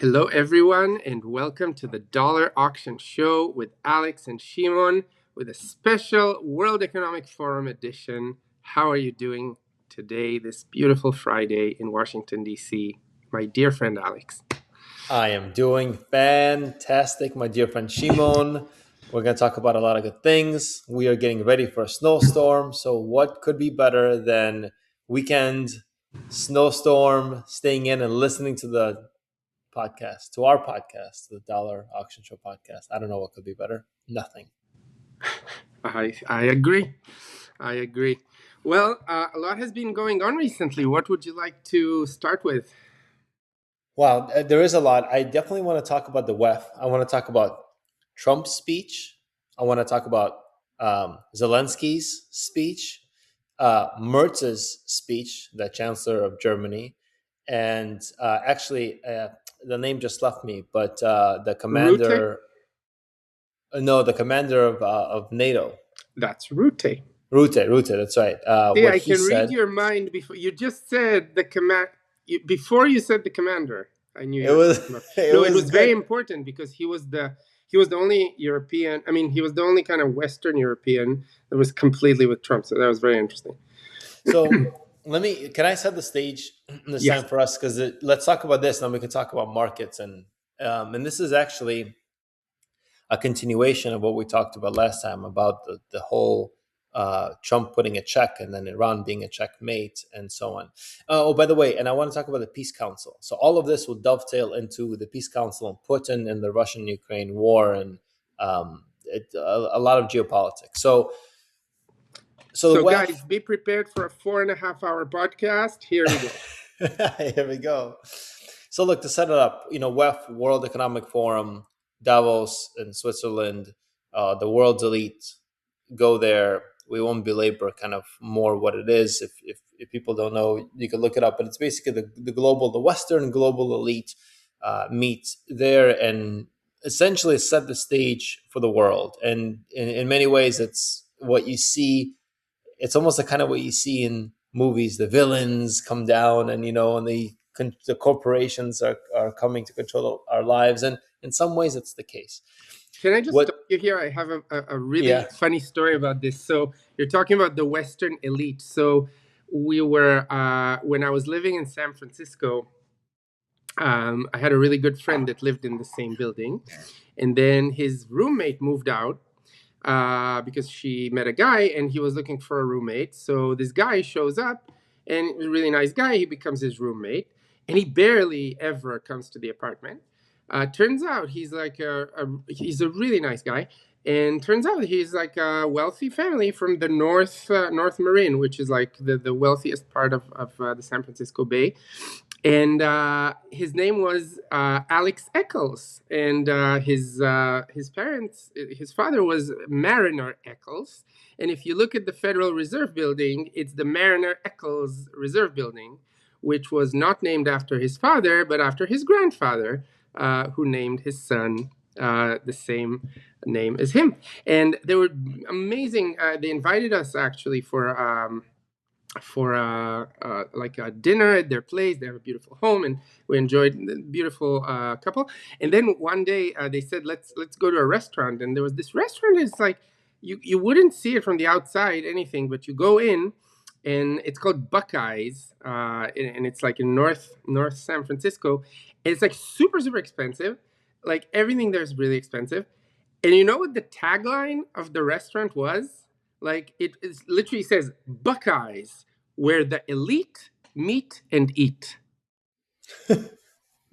Hello, everyone, and welcome to the Dollar Auction Show with Alex and Shimon with a special World Economic Forum edition. How are you doing today, this beautiful Friday in Washington, D.C., my dear friend Alex? I am doing fantastic, my dear friend Shimon. We're going to talk about a lot of good things. We are getting ready for a snowstorm. So, what could be better than weekend snowstorm, staying in and listening to the podcast, to our podcast, the Dollar Auction Show podcast? I don't know what could be better. Nothing. I agree. I agree. Well, a lot has been going on recently. What would you like to start with? Wow, there is a lot. I definitely want to talk about the WEF. I want to talk about Trump's speech. I want to talk about Zelensky's speech, Mertz's speech, the Chancellor of Germany, and the name just left me, but the Rute? commander, no, the commander of NATO, That's Rute. Rute, that's right. See, What I he can read said, your mind before you just said the command. Before you said the commander, I knew it you were was, talking about. it No, it was was very good. important because he was the only European. I mean, he was the only kind of Western European that was completely with Trump. So that was very interesting. So can I set the stage this Yes. time for us? Because let's talk about this, and then we can talk about markets. And this is actually a continuation of what we talked about last time about the whole Trump putting a check and then Iran being a checkmate and so on. By the way, and I want to talk about the Peace Council. So all of this will dovetail into the Peace Council and Putin and the Russian-Ukraine war and a lot of geopolitics. So the So, WEF. guys, be prepared for a 4.5 hour podcast. Here we go. Here we go. So look, to set it up, WEF, World Economic Forum, Davos in Switzerland, the world's elite go there. We won't belabor kind of more what it is. If people don't know, you can look it up. But it's basically the Western global elite meet there and essentially set the stage for the world. And in many ways, it's what you see. It's almost like kind of what you see in movies. The villains come down, and the corporations are coming to control our lives, and in some ways, it's the case. Can I just What? stop you here? I have a really Yeah. funny story about this. So, you're talking about the Western elite. So, we were, when I was living in San Francisco, I had a really good friend that lived in the same building. And then his roommate moved out because she met a guy and he was looking for a roommate. So this guy shows up and a really nice guy. He becomes his roommate and he barely ever comes to the apartment. Turns out he's a really nice guy. And turns out he's like a wealthy family from the North Marin, which is like the wealthiest part of the San Francisco Bay. And his name was Alex Eccles, and his parents, his father was Mariner Eccles, and if you look at the Federal Reserve Building, it's the Mariner Eccles Reserve Building, which was not named after his father, but after his grandfather, who named his son the same name as him. And they were amazing. They invited us actually for like a dinner at their place. They have a beautiful home, and we enjoyed the beautiful couple. And then one day they said, "Let's go to a restaurant." And there was this restaurant. It's like you wouldn't see it from the outside, anything, but you go in, and it's called Buckeyes, and it's like in North San Francisco. And it's like super expensive. Like everything there is really expensive. And you know what the tagline of the restaurant was? Like literally says Buckeyes, where the elite meet and eat.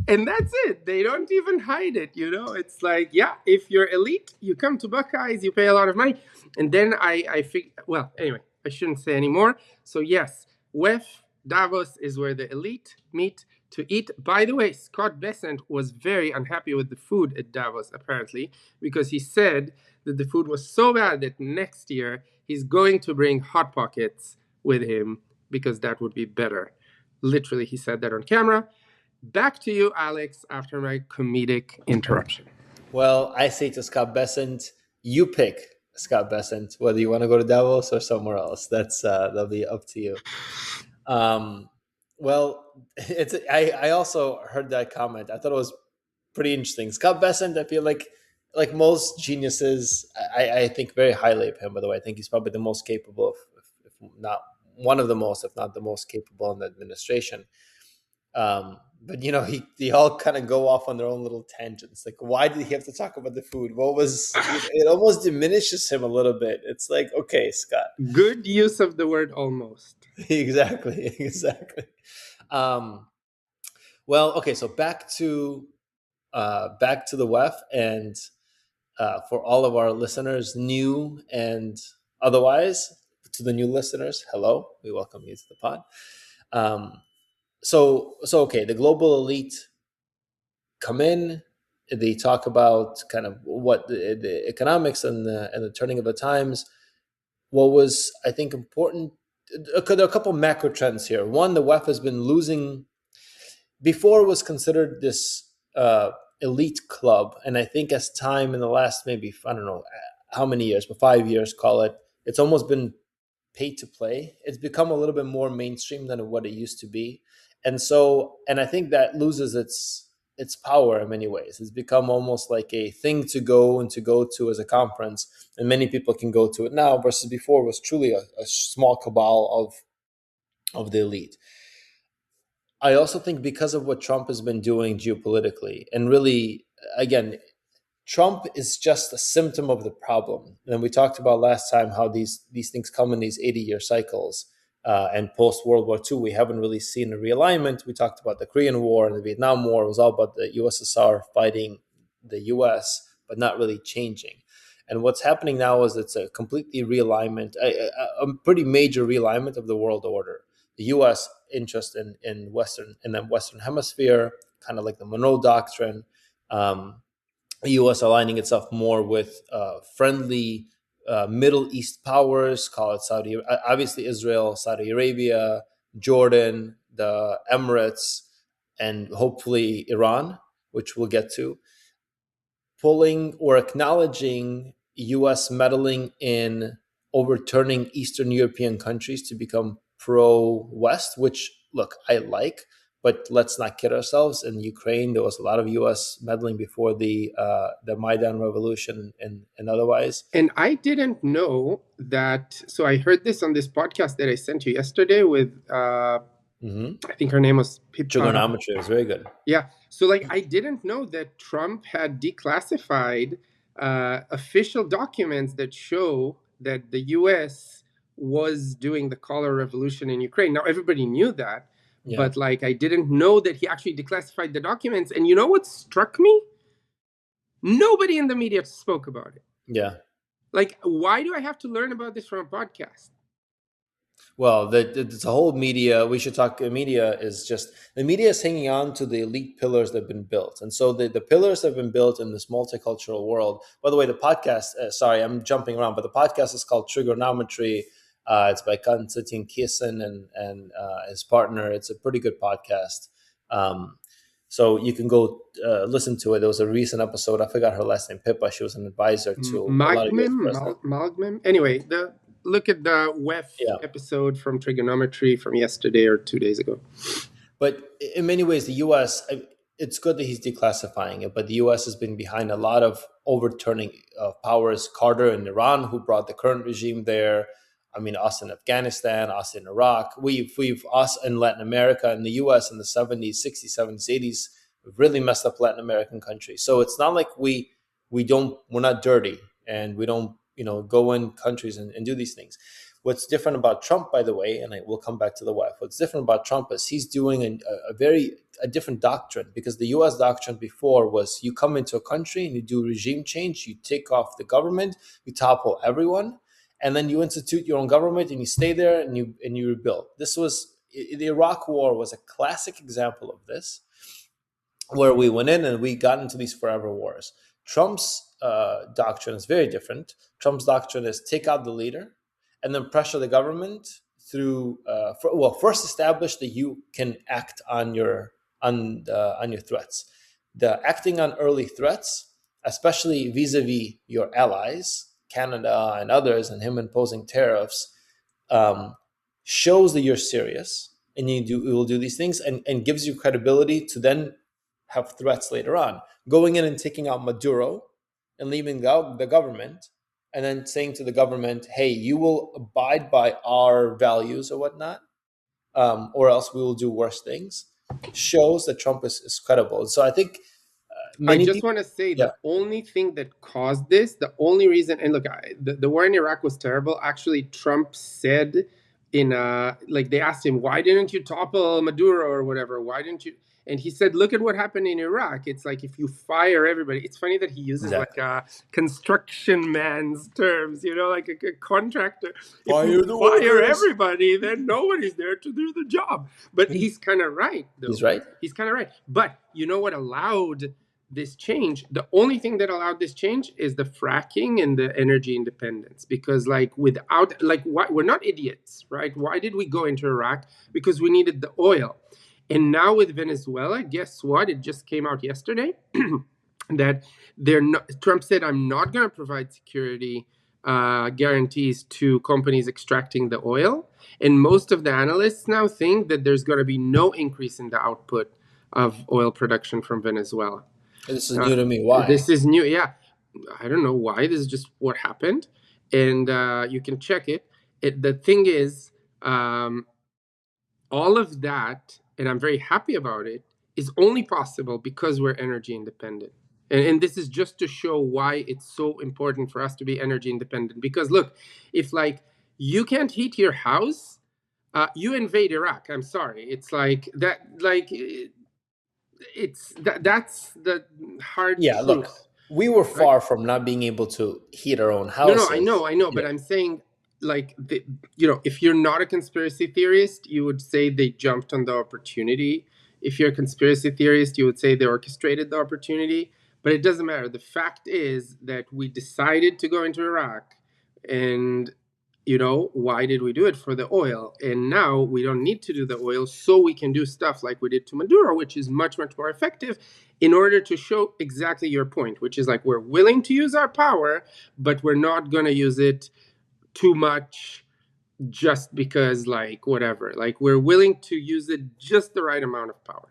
And that's it. They don't even hide it, It's like, yeah, if you're elite, you come to Buckeyes, you pay a lot of money. And then I think, well, anyway, I shouldn't say anymore. So yes, WEF Davos is where the elite meet to eat. By the way, Scott Bessent was very unhappy with the food at Davos, apparently, because he said that the food was so bad that next year he's going to bring Hot Pockets with him because that would be better. Literally, he said that on camera. Back to you, Alex, after my comedic interruption. Well, I say to Scott Bessent, you pick Scott Bessent, whether you want to go to Davos or somewhere else. That'll be up to you. Well, I also heard that comment. I thought it was pretty interesting. Scott Bessent, I feel like most geniuses, I think very highly of him. By the way, I think he's probably the most capable, if not one of the most, if not the most capable in the administration. But they all kind of go off on their own little tangents. Like, why did he have to talk about the food? What was it almost diminishes him a little bit. It's like, okay, Scott. Good use of the word almost. Exactly. Um, well, okay, so back to the WEF, and for all of our listeners, new and otherwise, to the new listeners, hello, we welcome you to the pod. Um, so okay, the global elite come in. They talk about kind of what the economics and the turning of the times. What was, I think, important? There are a couple macro trends here. One, the WEF has been losing. Before, it was considered this elite club, and I think as time in the last, maybe I don't know how many years, but 5 years, call it, it's almost been pay to play. It's become a little bit more mainstream than what it used to be, and I think that loses its power in many ways. It's become almost like a thing to go and to go to as a conference, and many people can go to it now versus before it was truly a small cabal of the elite. I also think because of what Trump has been doing geopolitically, and really, again, Trump is just a symptom of the problem. And we talked about last time how these things come in these 80-year cycles. And post World War II, we haven't really seen a realignment. We talked about the Korean War and the Vietnam War. It was all about the USSR fighting the US, but not really changing. And what's happening now is it's a completely realignment, a pretty major realignment of the world order. The U.S. interest in the Western Hemisphere, kind of like the Monroe Doctrine. The U.S. aligning itself more with friendly Middle East powers, call it obviously Israel, Saudi Arabia, Jordan, the Emirates, and hopefully Iran, which we'll get to, pulling or acknowledging U.S. meddling in overturning Eastern European countries to become pro-West, which, look, I like, but let's not kid ourselves. In Ukraine, there was a lot of U.S. meddling before the Maidan revolution and otherwise. And I didn't know that. So I heard this on this podcast that I sent you yesterday with, I think her name was Trigonometry was very good. Yeah. So, like, I didn't know that Trump had declassified official documents that show that the U.S. was doing the color revolution in Ukraine. Now, everybody knew that, but like, I didn't know that he actually declassified the documents. And you know what struck me? Nobody in the media spoke about it. Yeah. Like, why do I have to learn about this from a podcast? Well, the whole media, we should talk. Media is just, the media is hanging on to the elite pillars that have been built. And so the pillars that have been built in this multicultural world. By the way, the podcast, sorry, I'm jumping around, but the podcast is called Trigonometry. It's by Konstantin Kisin and his partner. It's a pretty good podcast. So you can go listen to it. There was a recent episode. I forgot her last name, Pippa. She was an advisor to Malgmim. Anyway, look at the WEF episode from Trigonometry from yesterday or 2 days ago. But in many ways, the U.S., it's good that he's declassifying it, but the U.S. has been behind a lot of overturning of powers. Carter in Iran, who brought the current regime there. I mean, us in Afghanistan, us in Iraq. We've us in Latin America and the U.S. in the 70s, 60s, 70s, 80s. We've really messed up Latin American countries. So it's not like we're not dirty and we don't, go in countries and do these things. What's different about Trump, by the way, and I will come back to the WEF. What's different about Trump is he's doing a different doctrine, because the U.S. doctrine before was you come into a country and you do regime change, you take off the government, you topple everyone, and then you institute your own government and you stay there and you rebuild. The Iraq War was a classic example of this, where we went in and we got into these forever wars. Trump's doctrine is very different. Trump's doctrine is take out the leader and then pressure the government through. First establish that you can act on your threats. The acting on early threats, especially vis-a-vis your allies, Canada and others, and him imposing tariffs, shows that you're serious and you will do these things, and gives you credibility to then have threats later on. Going in and taking out Maduro and leaving the government, and then saying to the government, hey, you will abide by our values or whatnot, or else we will do worse things, shows that Trump is credible. So I think I many just people, want to say yeah, the only thing that caused this, the only reason, and look, the war in Iraq was terrible. Actually, Trump said in like they asked him, why didn't you topple Maduro or whatever? Why didn't you? And he said, look at what happened in Iraq. It's like if you fire everybody. It's funny that he uses like exactly. a construction man's terms, you know, like a contractor. If you Fire the fire workers. everybody, then nobody's there to do the job. But he's kind of right, He's though. right. He's kind of right. But you know what allowed this change? The only thing that allowed this change is the fracking and the energy independence, because like without, like, why, we're not idiots, right? Why did we go into Iraq? Because we needed the oil. And now with Venezuela, guess what, it just came out yesterday that they're not, Trump said, I'm not going to provide security guarantees to companies extracting the oil. And most of the analysts now think that there's going to be no increase in the output of oil production from Venezuela. This is Uh, new to me. Why? this is new. Yeah. I don't know why. This is just what happened. And you can check it. The thing is, all of that, and I'm very happy about it, is only possible because we're energy independent. And this is just to show why it's so important for us to be energy independent. Because look, if like you can't heat your house, you invade Iraq. I'm sorry. It's like that. Like it's that. That's the hard Yeah, look, truth, we were right? far from not being able to heat our own No, no, houses. I know, Yeah. but I'm saying, like, you know, if you're not a conspiracy theorist, you would say they jumped on the opportunity. If you're a conspiracy theorist, you would say they orchestrated the opportunity. But it doesn't matter. The fact is that we decided to go into Iraq, and you know, why did we do it? For the oil. And now we don't need to do the oil, so we can do stuff like we did to Maduro, which is much, much more effective, in order to show exactly your point, which is like we're willing to use our power, but we're not going to use it too much just because, like, whatever. Like, we're willing to use it just the right amount of power.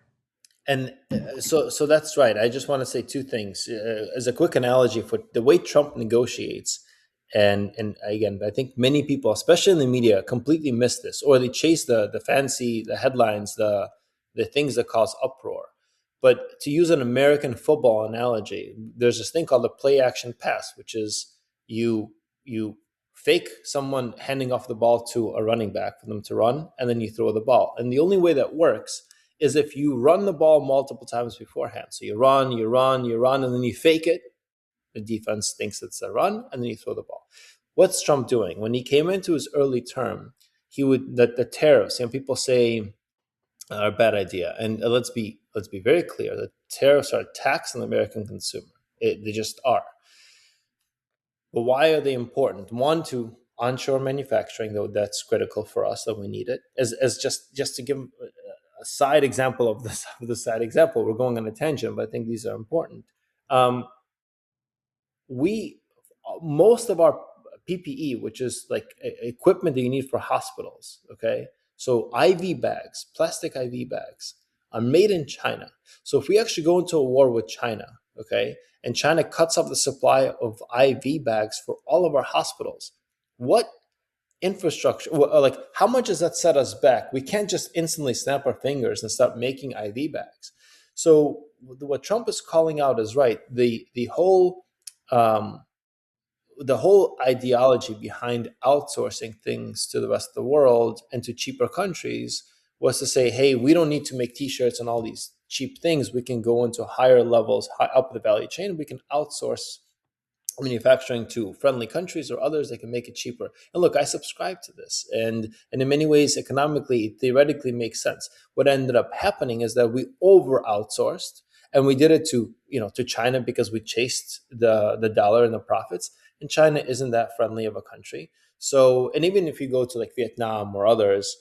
And so that's right. I just want to say two things as a quick analogy for the way Trump negotiates. And again, I think many people, especially in the media, completely miss this, or they chase the fancy, the headlines, the things that cause uproar. But to use an American football analogy, there's this thing called the play action pass, which is you fake someone handing off the ball to a running back for them to run, and then you throw the ball. And the only way that works is if you run the ball multiple times beforehand. So you run, you run, you run, and then you fake it. The defense thinks it's a run, and then you throw the ball. What's Trump doing? When he came into his early term, he would the tariffs, and people say are a bad idea. And let's be very clear: the tariffs are a tax on the American consumer. They just are. But why are they important? One, to onshore manufacturing, though that's critical for us, that we need it. As just to give a side example of this, the side example, we're going on a tangent, but I think these are important. Um, we Most of our PPE, which is like equipment that you need for hospitals, okay? So IV bags, plastic IV bags, are made in China. So if we actually go into a war with China, okay, and China cuts off the supply of IV bags for all of our hospitals, what infrastructure, like how much does that set us back? We can't just instantly snap our fingers and start making IV bags. So what Trump is calling out is right. Um, the whole ideology behind outsourcing things to the rest of the world and to cheaper countries was to say, hey, we don't need to make t-shirts and all these cheap things. We can go into higher levels, high up the value chain. We can outsource manufacturing to friendly countries or others that can make it cheaper. And look, I subscribe to this. And in many ways, economically, it theoretically makes sense. What ended up happening is that we over outsourced, and we did it to China because we chased the dollar and the profits. And China isn't that friendly of a country. So, and even if you go to like Vietnam or others,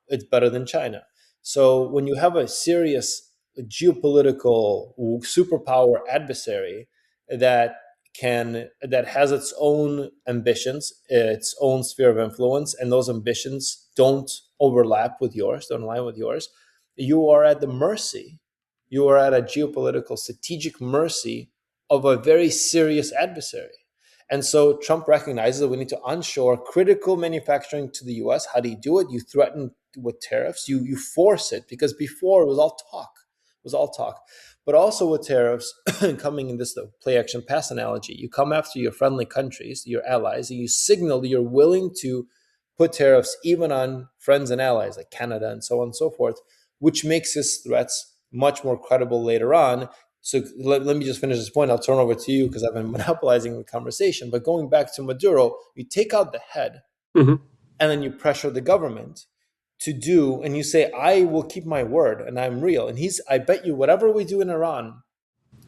it's better than China. So when you have a serious geopolitical superpower adversary that that has its own ambitions, its own sphere of influence, and those ambitions don't overlap with yours, don't align with yours, you are at the mercy you are at a geopolitical strategic mercy of a very serious adversary. And so Trump recognizes that we need to onshore critical manufacturing to the US. How do you do it? You threaten with tariffs, you force it, because before it was all talk. It was all talk. But also with tariffs, coming in this play action pass analogy, you come after your friendly countries, your allies, and you signal that you're willing to put tariffs even on friends and allies like Canada and so on and so forth, which makes his threats much more credible later on. So let me just finish this point. I'll turn over to you because I've been monopolizing the conversation. But going back to Maduro, you take out the head Mm-hmm. and then you pressure the government to do, and you say, I will keep my word and I'm real. And I bet you, whatever we do in Iran,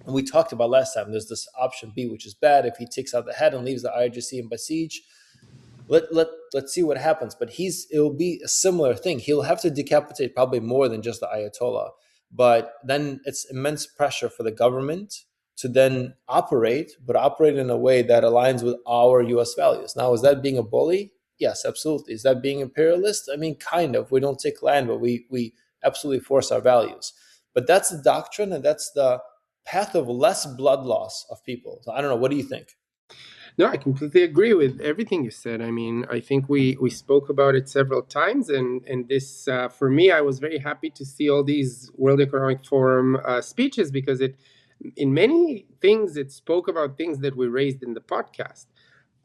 and we talked about last time, there's this option B, which is bad. If he takes out the head and leaves the IRGC in besiege, let's see what happens. But it'll be a similar thing. He'll have to decapitate probably more than just the Ayatollah. But then it's immense pressure for the government to then operate in a way that aligns with our US values. Now, is that being a bully? Yes, absolutely. Is that being imperialist? I mean, kind of. We don't take land, but we absolutely force our values. But that's the doctrine, and that's the path of less blood loss of people. So I don't know. What do you think? No, I completely agree with everything you said. I mean, I think we spoke about it several times, and this for me, I was very happy to see all these World Economic Forum speeches, because it, in many things, it spoke about things that we raised in the podcast.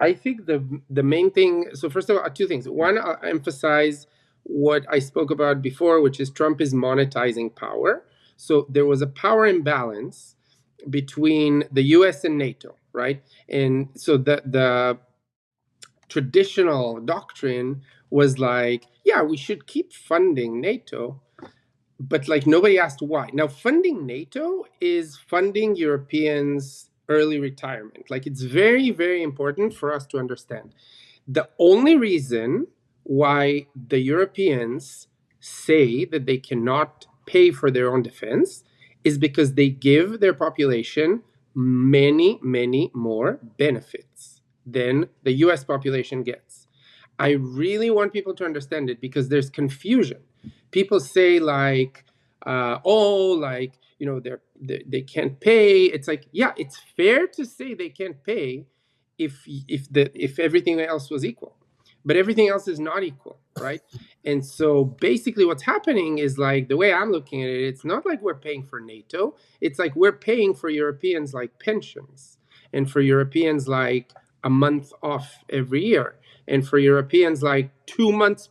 I think the main thing. So first of all, two things. One, I'll emphasize what I spoke about before, which is Trump is monetizing power. So there was a power imbalance between the U.S. and NATO, right? And so the traditional doctrine was like, yeah, we should keep funding NATO, but like nobody asked why. Now, funding NATO is funding Europeans' early retirement. Like, it's very, very important for us to understand. The only reason why the Europeans say that they cannot pay for their own defense is because they give their population many, many more benefits than the US population gets. I really want people to understand it, because there's confusion. People say like, oh, like, you know, they can't pay. It's like, yeah, it's fair to say they can't pay if everything else was equal, but everything else is not equal, right? And so basically what's happening is, like, the way I'm looking at it, it's not like we're paying for NATO. It's like we're paying for Europeans like pensions, and for Europeans like a month off every year, and for Europeans like 2 months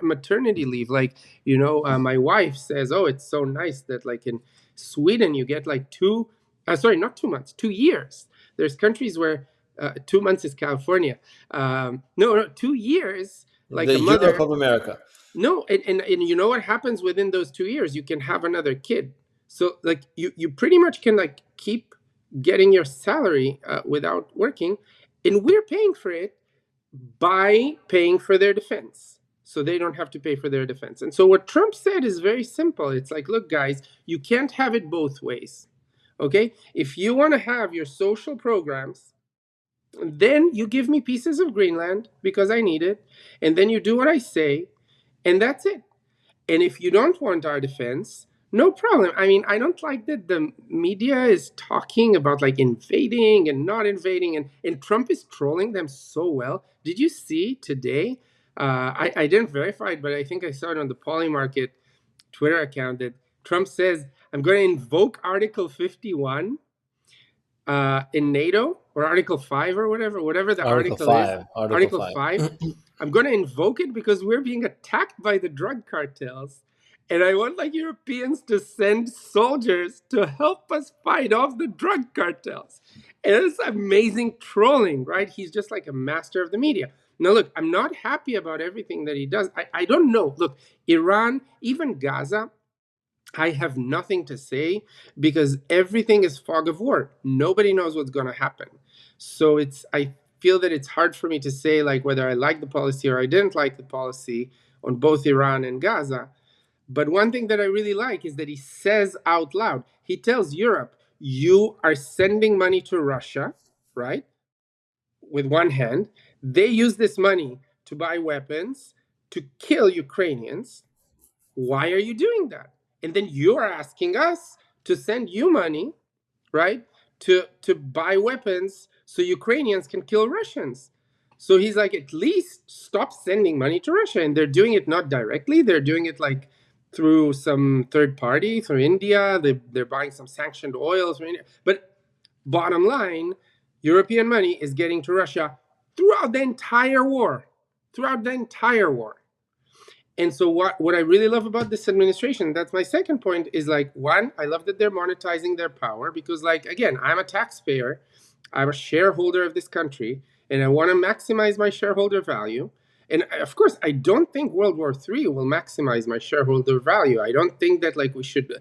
maternity leave. Like, you know, my wife says, oh, it's so nice that like in Sweden you get like sorry, not 2 months, 2 years. There's countries where 2 months is California. No, 2 years, like The a Europe mother. of America. No, and you know what happens within those 2 years? You can have another kid. So like you pretty much can like keep getting your salary without working, and we're paying for it by paying for their defense. So they don't have to pay for their defense. And so what Trump said is very simple. It's like, look, guys, you can't have it both ways. Okay? If you want to have your social programs, then you give me pieces of Greenland because I need it, and then you do what I say, and that's it. And if you don't want our defense, no problem. I mean, I don't like that the media is talking about like invading and not invading, and Trump is trolling them so well. Did you see today? I didn't verify it, but I think I saw it on the Polymarket Twitter account that Trump says, I'm going to invoke Article 51 in NATO, or Article 5 or whatever the Article article is. 5. Article Article 5. 5. I'm going to invoke it because we're being attacked by the drug cartels. And I want like Europeans to send soldiers to help us fight off the drug cartels. And it's amazing trolling, right? He's just like a master of the media. Now, look, I'm not happy about everything that he does. I don't know. Look, Iran, even Gaza, I have nothing to say, because everything is fog of war. Nobody knows what's going to happen. So I feel that it's hard for me to say like whether I like the policy or I didn't like the policy on both Iran and Gaza. But one thing that I really like is that he says out loud, he tells Europe, you are sending money to Russia, right? With one hand, they use this money to buy weapons to kill Ukrainians. Why are you doing that? And then you're asking us to send you money, right? To buy weapons so Ukrainians can kill Russians. So he's like, at least stop sending money to Russia. And they're doing it not directly, they're doing it like through some third party, through India. They're buying some sanctioned oils from India. But bottom line, European money is getting to Russia throughout the entire war. Throughout the entire war. And so what I really love about this administration, that's my second point, is like, one, I love that they're monetizing their power because, like, again, I'm a taxpayer, I'm a shareholder of this country, and I want to maximize my shareholder value. And of course, I don't think World War III will maximize my shareholder value. I don't think that like we should,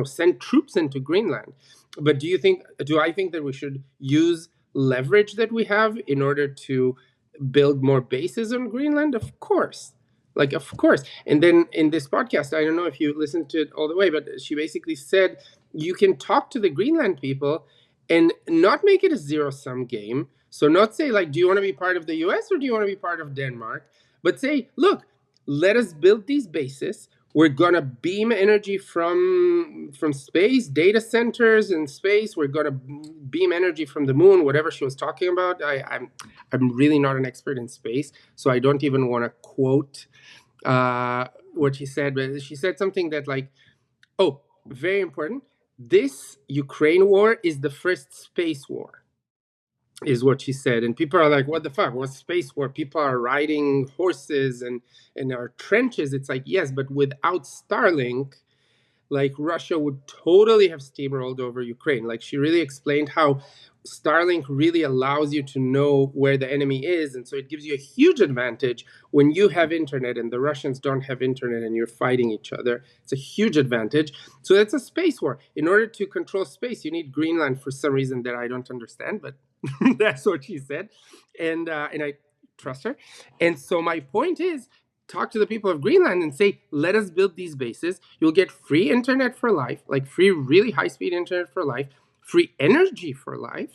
send troops into Greenland. But do I think that we should use leverage that we have in order to build more bases on Greenland? Of course. Like, of course. And then in this podcast, I don't know if you listened to it all the way, but she basically said you can talk to the Greenland people and not make it a zero-sum game. So not say like, do you want to be part of the US or do you want to be part of Denmark? But say, look, let us build these bases. We're gonna beam energy from space, data centers in space. We're gonna beam energy from the moon. Whatever she was talking about, I'm really not an expert in space, so I don't even want to quote what she said. But she said something that like, oh, very important. This Ukraine war is the first space war, is what she said. And people are like, what the fuck? What's space war? People are riding horses and our trenches. It's like, yes, but without Starlink, like Russia would totally have steamrolled over Ukraine. Like she really explained how Starlink really allows you to know where the enemy is. And so it gives you a huge advantage when you have internet and the Russians don't have internet and you're fighting each other. It's a huge advantage. So that's a space war. In order to control space, you need Greenland for some reason that I don't understand, but that's what she said. And I trust her. And so my point is, talk to the people of Greenland and say, let us build these bases. You'll get free internet for life, like free, really high speed internet for life, free energy for life,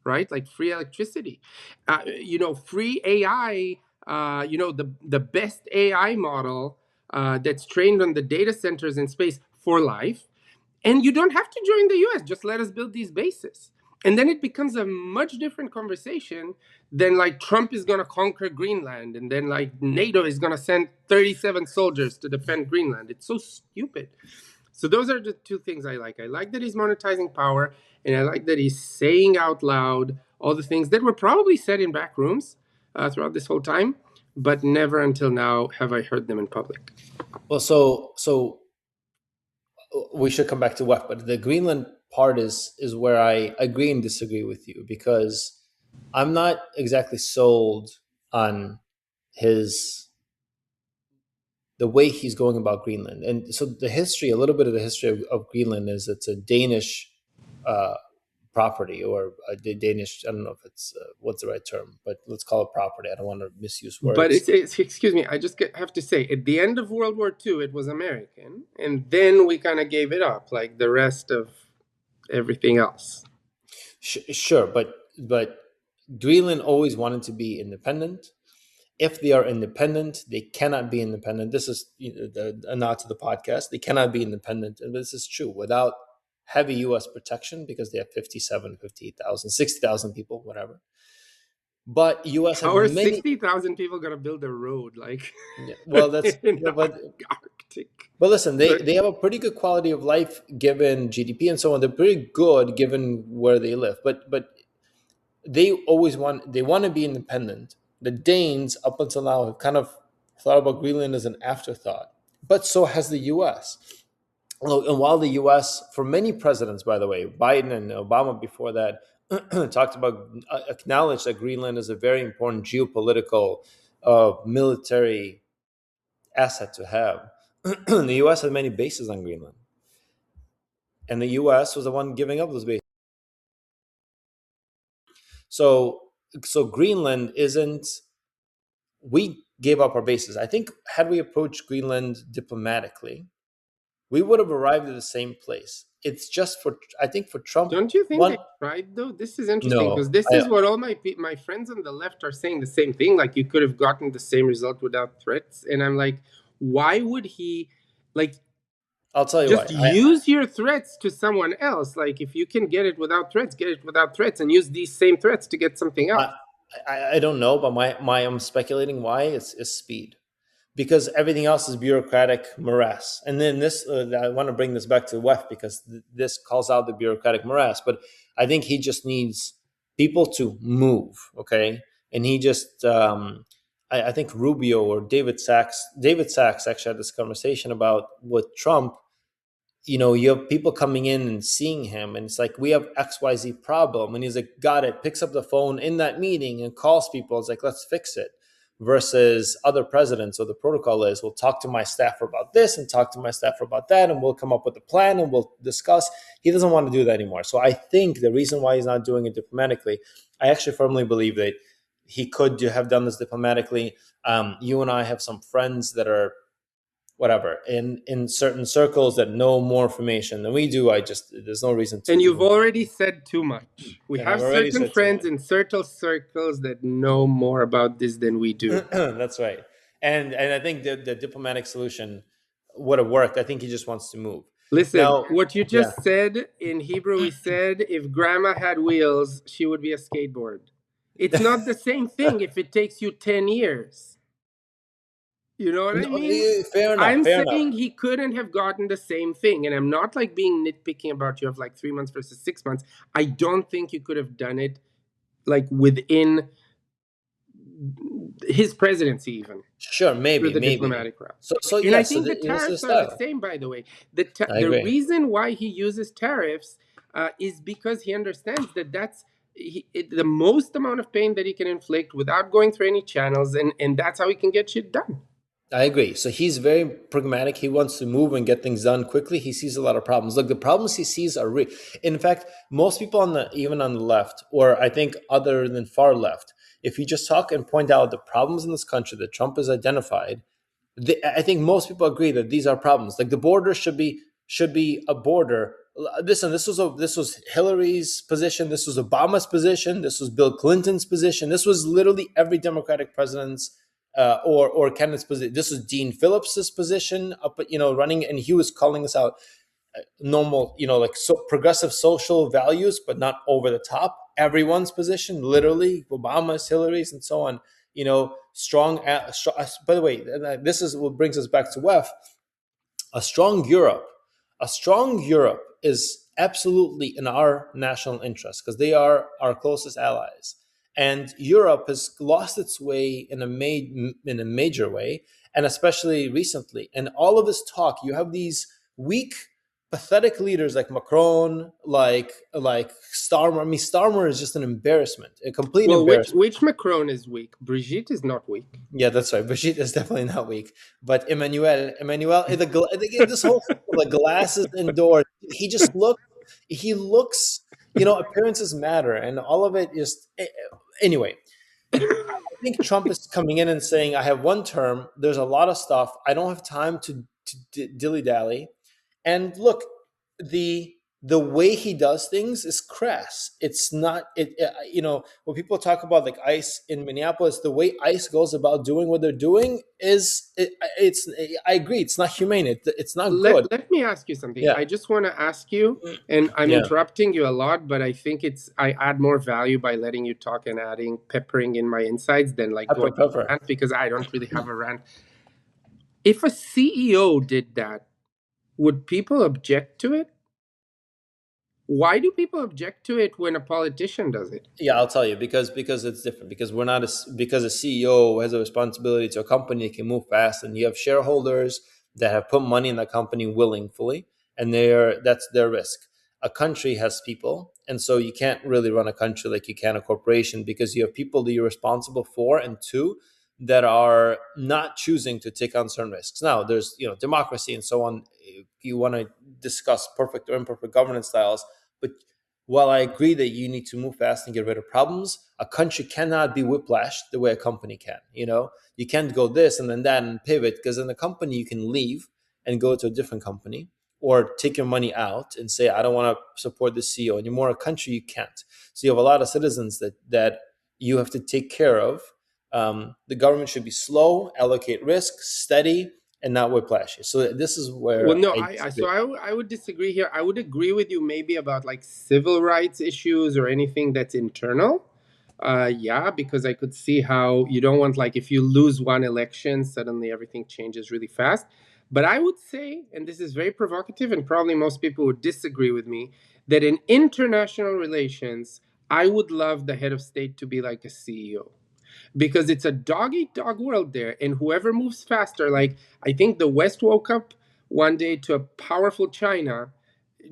right? Like free electricity, free AI, the best AI model that's trained on the data centers in space for life. And you don't have to join the US, just let us build these bases. And then it becomes a much different conversation than like Trump is going to conquer Greenland and then like NATO is going to send 37 soldiers to defend Greenland. It's so stupid. So those are the two things I like. I like that he's monetizing power, and I like that he's saying out loud all the things that were probably said in back rooms throughout this whole time, but never until now have I heard them in public. Well, so we should come back to WEF, but the Greenland part is where I agree and disagree with you, because I'm not exactly sold on the way he's going about Greenland. And so a little bit of the history of Greenland is it's a Danish property, or a Danish, I don't know if it's what's the right term, but let's call it property. I don't want to misuse words. But it's excuse me, I just have to say, at the end of World War II, it was American, and then we kind of gave it up, like the rest of everything else. Sure, but Greenland always wanted to be independent. If they are independent, they cannot be independent. This is a nod to the podcast. They cannot be independent, and this is true without heavy U.S. protection, because they have 57, 58,000, 60,000 people, whatever. But U.S. How are 60,000 people going to build a road? Like, well, that's in the Arctic. But listen, they have a pretty good quality of life given GDP and so on. They're pretty good given where they live. But they want to be independent. The Danes, up until now, have kind of thought about Greenland as an afterthought. But so has the U.S. And while the U.S., for many presidents, by the way, Biden and Obama before that, acknowledged that Greenland is a very important geopolitical, military asset to have. The U.S. had many bases on Greenland, and the U.S. was the one giving up those bases. So Greenland isn't. We gave up our bases. I think had we approached Greenland diplomatically, we would have arrived at the same place. It's just for Trump. Don't you think they tried though? This is interesting because this is what all my friends on the left are saying the same thing. Like you could have gotten the same result without threats, and I'm like, why would he? Like, I'll tell you why. Just use your threats to someone else. Like if you can get it without threats, get it without threats, and use these same threats to get something else. I, I don't know, but my I'm speculating why is speed, because everything else is bureaucratic morass. And then this, I want to bring this back to WEF because this calls out the bureaucratic morass. But I think he just needs people to move, okay? And he just, I think Rubio or David Sachs actually had this conversation about with Trump. You have people coming in and seeing him, and it's like, we have XYZ problem. And he's like, got it, picks up the phone in that meeting and calls people. It's like, let's fix it. Versus other presidents, or the protocol is, we'll talk to my staffer about this and talk to my staffer about that, and we'll come up with a plan and we'll discuss. He doesn't want to do that anymore. So I think the reason why he's not doing it diplomatically, I actually firmly believe that he could have done this diplomatically. You and I have some friends that are whatever in certain circles that know more information than we do. There's no reason to. And you've already said too much. We And have I've already certain said too friends much. in certain circles that know more about this than we do. That's right. And I think the diplomatic solution would have worked. I think he just wants to move. Listen, Now, what you yeah, just said in Hebrew, we said if grandma had wheels, she would be a skateboard. It's not the same thing if it takes you 10 years. You know what I no, mean? fair enough. I'm Fair enough. saying he couldn't have gotten the same thing. And I'm not like being nitpicking about you have like 3 months versus 6 months. I don't think you could have done it like within his presidency, even Sure, through maybe, the maybe. diplomatic route. So And I yes, think the this is tariffs are the style. same, by the way. I The agree. reason why he uses tariffs is because he understands that the most amount of pain that he can inflict without going through any channels, and that's how he can get shit done. I agree. So he's very pragmatic. He wants to move and get things done quickly. He sees a lot of problems. Look, the problems he sees are real. In fact, most people even on the left, or I think other than far left, if you just talk and point out the problems in this country that Trump has identified, I think most people agree that these are problems. Like the border should be a border. Listen, this was Hillary's position. This was Obama's position. This was Bill Clinton's position. This was literally every Democratic president's or candidate's position. This was Dean Phillips's position up, running, and he was calling us out. Normal, like progressive social values, but not over the top. Everyone's position, literally Obama's, Hillary's, and so on. Strong. By the way, this is what brings us back to WEF. A strong Europe, a strong Europe is absolutely in our national interest because they are our closest allies. And Europe has lost its way in a major way, and especially recently. And all of this talk, you have these weak, pathetic leaders like Macron, like Starmer. I mean, Starmer is just an embarrassment, a complete Well, embarrassment. which Macron is weak? Brigitte is not weak. Yeah, that's right. Brigitte is definitely not weak, but Emmanuel, this whole thing with the glasses indoors. He looks. Appearances matter, and all of it is. Anyway, I think Trump is coming in and saying, "I have one term. There's a lot of stuff. I don't have time to dilly dally." And look, the way he does things is crass. It's not when people talk about like ICE in Minneapolis, the way ICE goes about doing what they're doing it's I agree, it's not humane. It's not good. Let me ask you something. Yeah, I just want to ask you, and I'm yeah. interrupting you a lot, but I think I add more value by letting you talk and peppering in my insides than like Pepper, going pepper. rant because I don't really have a rant. If a CEO did that, would people object to it? Why do people object to it when a politician does it? Yeah, I'll tell you, because it's different. Because we're not because a CEO has a responsibility to a company that can move fast, and you have shareholders that have put money in the company willingly, and that's their risk. A country has people, and so you can't really run a country like you can a corporation because you have people that you're responsible for, and two, that are not choosing to take on certain risks. Now, there's democracy and so on. If you want to discuss perfect or imperfect governance styles, but while I agree that you need to move fast and get rid of problems, a country cannot be whiplashed the way a company can. You can't go this and then that and pivot, because in a company you can leave and go to a different company or take your money out and say, I don't want to support the CEO anymore. A country you can't. So you have a lot of citizens that you have to take care of. The government should be slow, allocate risk, steady, and not whiplashy. So this is Well, where no, I so disagree. I would disagree here. I would agree with you maybe about like civil rights issues or anything that's internal. Yeah, because I could see how you don't want, like, if you lose one election, suddenly everything changes really fast. But I would say, and this is very provocative, and probably most people would disagree with me, that in international relations, I would love the head of state to be like a CEO, because it's a dog eat dog world there, and whoever moves faster, like, I think the West woke up one day to a powerful China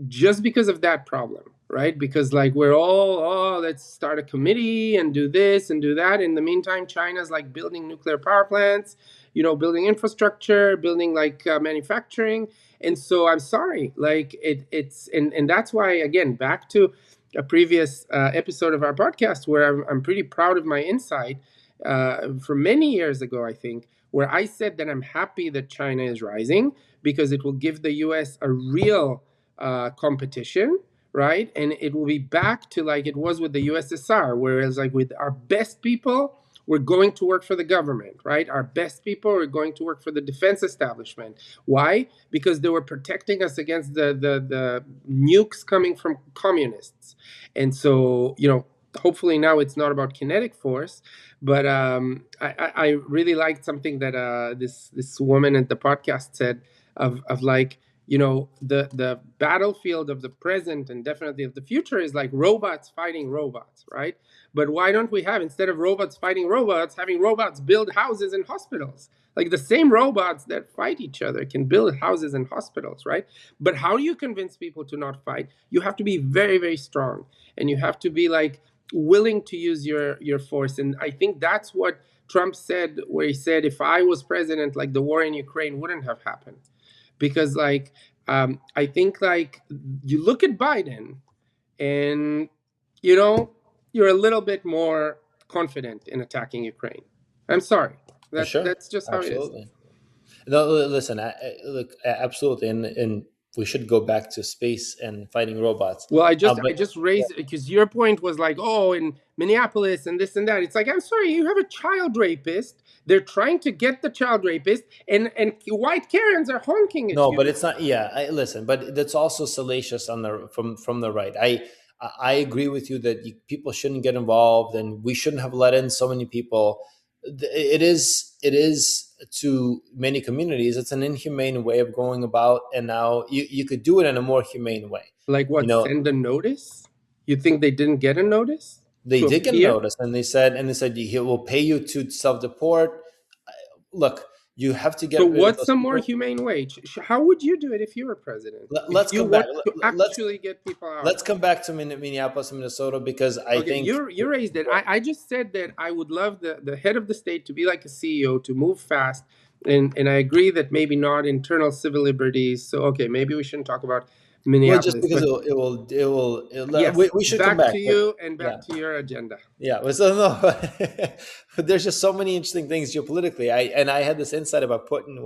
just because of that problem, right? Because like we're all, oh, let's start a committee and do this and do that. In the meantime, China's like building nuclear power plants, building infrastructure, building like manufacturing. And so I'm sorry, like it's and that's why, again, back to a previous episode of our podcast where I'm pretty proud of my insight from many years ago, I think, where I said that I'm happy that China is rising because it will give the US a real competition, right? And it will be back to like it was with the USSR, whereas like with our best people, we're going to work for the government, right? Our best people are going to work for the defense establishment. Why? Because they were protecting us against the nukes coming from communists. And so, hopefully now it's not about kinetic force, but I really liked something that this woman at the podcast said of like, the battlefield of the present and definitely of the future is like robots fighting robots, right? But why don't we have, instead of robots fighting robots, having robots build houses and hospitals? Like the same robots that fight each other can build houses and hospitals, right? But how do you convince people to not fight? You have to be very, very strong, and you have to be like willing to use your force. And I think that's what Trump said, where he said, if I was president, like the war in Ukraine wouldn't have happened. Because like I think like you look at Biden, and you know you're a little bit more confident in attacking Ukraine. I'm sorry, For sure, that's just how it is. absolutely. No, listen, look, absolutely, and we should go back to space and fighting robots. Well, I But just raised because your point was like, oh, in Minneapolis and this and that. It's like, I'm sorry, you have a child rapist. They're trying to get the child rapist, and white Karens are honking at no, you. but it's not. Yeah, listen, but that's also salacious on the from the right. I agree with you that people shouldn't get involved, and we shouldn't have let in so many people. It is to many communities. It's an inhumane way of going about, and now you could do it in a more humane way. Like You what? know, Send a notice? You think they didn't get a notice they to did get appear? notice, and they said he will pay you to self deport. Look, you have to So get rid of what's those a more people. humane way? How would you do it if you were president? If Let's you come back. want to Let's actually get people out? let's come back to Minneapolis and Minnesota because I Okay, think you raised it. I just said that I would love the head of the state to be like a CEO, to move fast. And I agree that maybe not internal civil liberties. So okay, maybe we shouldn't talk about well, just Minneapolis. because But we, yes, we should come back back. to But you and yeah, back to your agenda. yeah. So no, but there's just so many interesting things geopolitically. I had this insight about Putin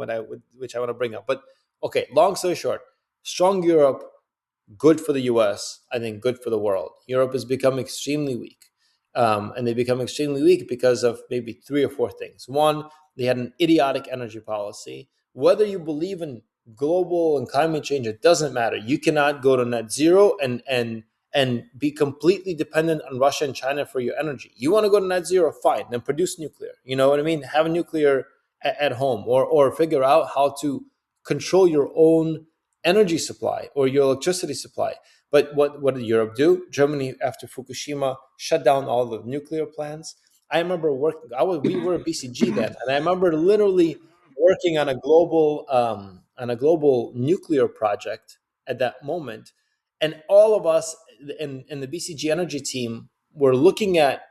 which I want to bring up. But okay, long story short, strong Europe, good for the US, I think good for the world. Europe has become extremely weak. And they become extremely weak because of maybe three or four things. One, they had an idiotic energy policy. Whether you believe in global and climate change, it doesn't matter. You cannot go to net zero and be completely dependent on Russia and China for your energy. You want to go to net zero, fine, then produce nuclear. You know what I mean? Have a nuclear at home, or figure out how to control your own energy supply or your electricity supply. But what did Europe do? Germany, after Fukushima, shut down all the nuclear plants. I remember working. We were BCG then, and I remember literally working on a global nuclear project at that moment. And all of us in the BCG energy team were looking at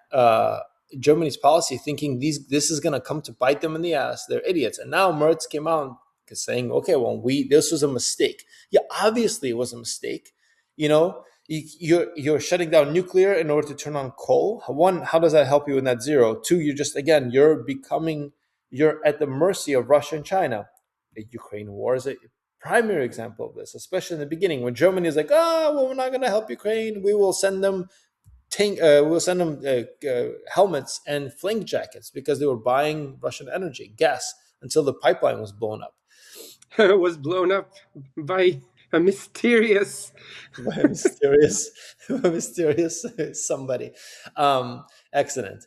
Germany's policy, thinking this is going to come to bite them in the ass. They're idiots. And now Merz came out saying, okay, well, this was a mistake. Yeah, obviously it was a mistake. You're shutting down nuclear in order to turn on coal. One, how does that help you in that zero? Two, you're at the mercy of Russia and China. The Ukraine war is a primary example of this, especially in the beginning when Germany is like, oh, well, we're not going to help Ukraine. We will send them helmets and flak jackets because they were buying Russian energy, gas. until the pipeline was blown up. Was blown up by a mysterious. By a mysterious, a mysterious somebody. Excellent.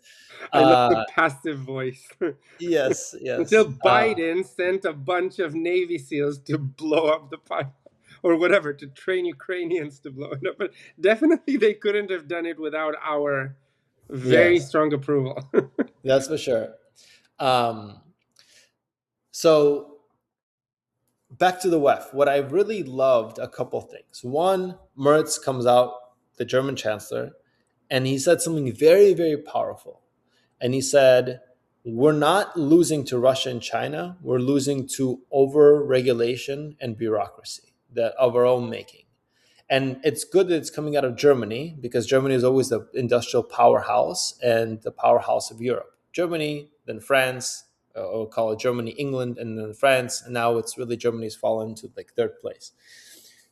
I love Uh, the passive voice. yes, Until yes. Biden sent a bunch of Navy SEALs to blow up the pipe or whatever, to train Ukrainians to blow it up. But definitely they couldn't have done it without our very Yes, strong approval. that's for sure. Um, so back to the WEF. What I really loved, a couple things. One, Merz comes out, the German chancellor, and he said something very, very powerful. And he said, we're not losing to Russia and China. We're losing to over-regulation and bureaucracy that of our own making. And it's good that it's coming out of Germany, because Germany is always the industrial powerhouse and the powerhouse of Europe. Germany, then France, or call it Germany, England, and then France. And now it's really Germany's fallen to like third place.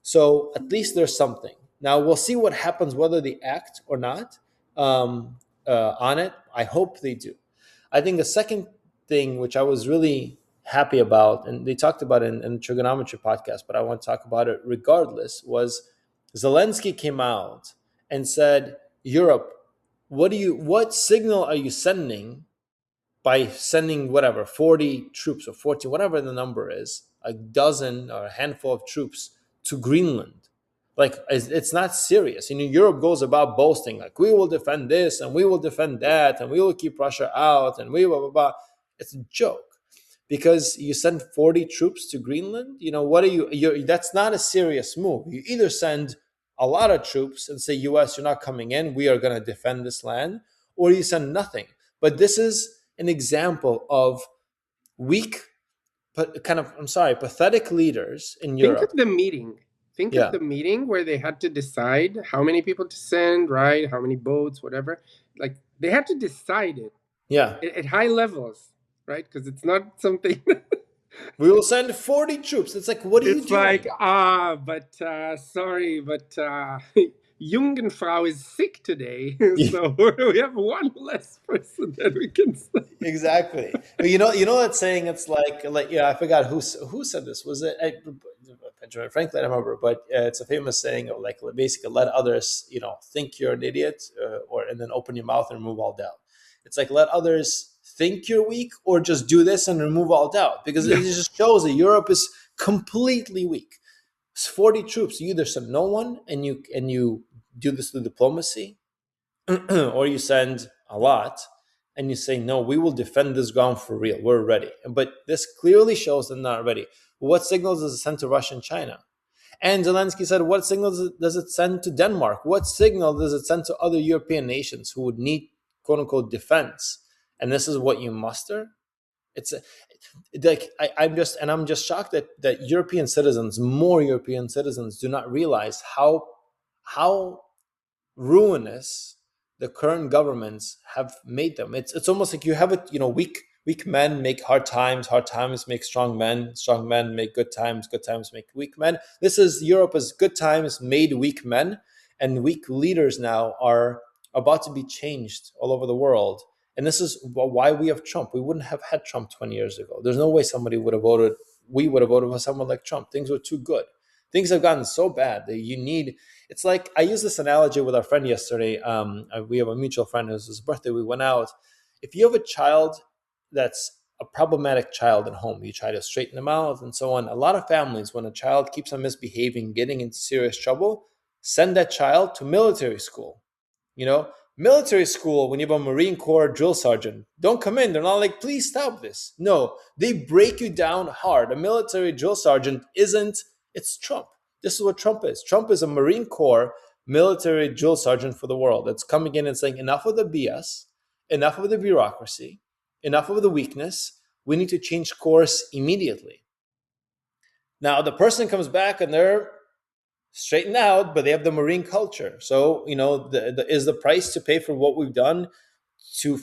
So at least there's something. Now we'll see what happens, whether they act or not on it. I hope they do. I think the second thing, which I was really happy about, and they talked about it in the trigonometry podcast, but I want to talk about it regardless, was Zelensky came out and said, Europe, what signal are you sending by sending whatever 40 troops or 40, whatever the number is, a dozen or a handful of troops to Greenland? Like, it's not serious. Europe goes about boasting like, we will defend this and we will defend that and we will keep Russia out and we blah blah blah. It's a joke, because you send 40 troops to Greenland. What are you? That's not a serious move. You either send a lot of troops and say, U.S., you're not coming in, we are going to defend this land, or you send nothing. But this is an example of weak, but pathetic leaders in Think of Europe. the meeting. Think of Yeah, the meeting where they had to decide how many people to send, right? How many boats, whatever. Like they had to decide it yeah. at high levels, right? Because it's not something. We will send 40 troops. It's like, what are you It's like, doing? but sorry, but Jungenfrau is sick today, so we have one less person that we can send. Exactly. You know that saying. It's like yeah. I forgot who said this. Was it Benjamin Franklin? I don't remember, but it's a famous saying of like, basically, let others think you're an idiot, or and then open your mouth and remove all doubt. It's like, let others think you're weak, or just do this and remove all doubt, because it Yeah. just shows that Europe is completely weak. It's 40 troops. You either send no one and you do this through diplomacy, or you send a lot and you say, no, we will defend this ground for real. We're ready. But this clearly shows they're not ready. What signals does it send to Russia and China? And Zelensky said, what signals does it send to Denmark? What signal does it send to other European nations who would need, quote unquote, defense? And this is what you muster? It's like, I'm just shocked that European citizens, more European citizens, do not realize how ruinous the current governments have made them. It's almost like you have it. Weak men make hard times make strong men make good times make weak men. This is Europe as good times made weak men, and weak leaders now are about to be changed all over the world. And this is why we have Trump. We wouldn't have had Trump 20 years ago. There's no way we would have voted for someone like Trump. Things were too good. Things have gotten so bad that it's like, I use this analogy with our friend yesterday. We have a mutual friend. It was his birthday. We went out. If you have a child that's a problematic child at home, you try to straighten them out and so on. A lot of families, when a child keeps on misbehaving, getting into serious trouble, send that child to military school. Military school, when you have a Marine Corps drill sergeant, don't come in. They're not like, please stop this. No, they break you down hard. A military drill sergeant it's Trump. This is what Trump is. Trump is a Marine Corps military drill sergeant for the world that's coming in and saying, enough of the BS, enough of the bureaucracy, enough of the weakness. We need to change course immediately. Now, the person comes back and they're straightened out, but they have the Marine culture. So, is the price to pay for what we've done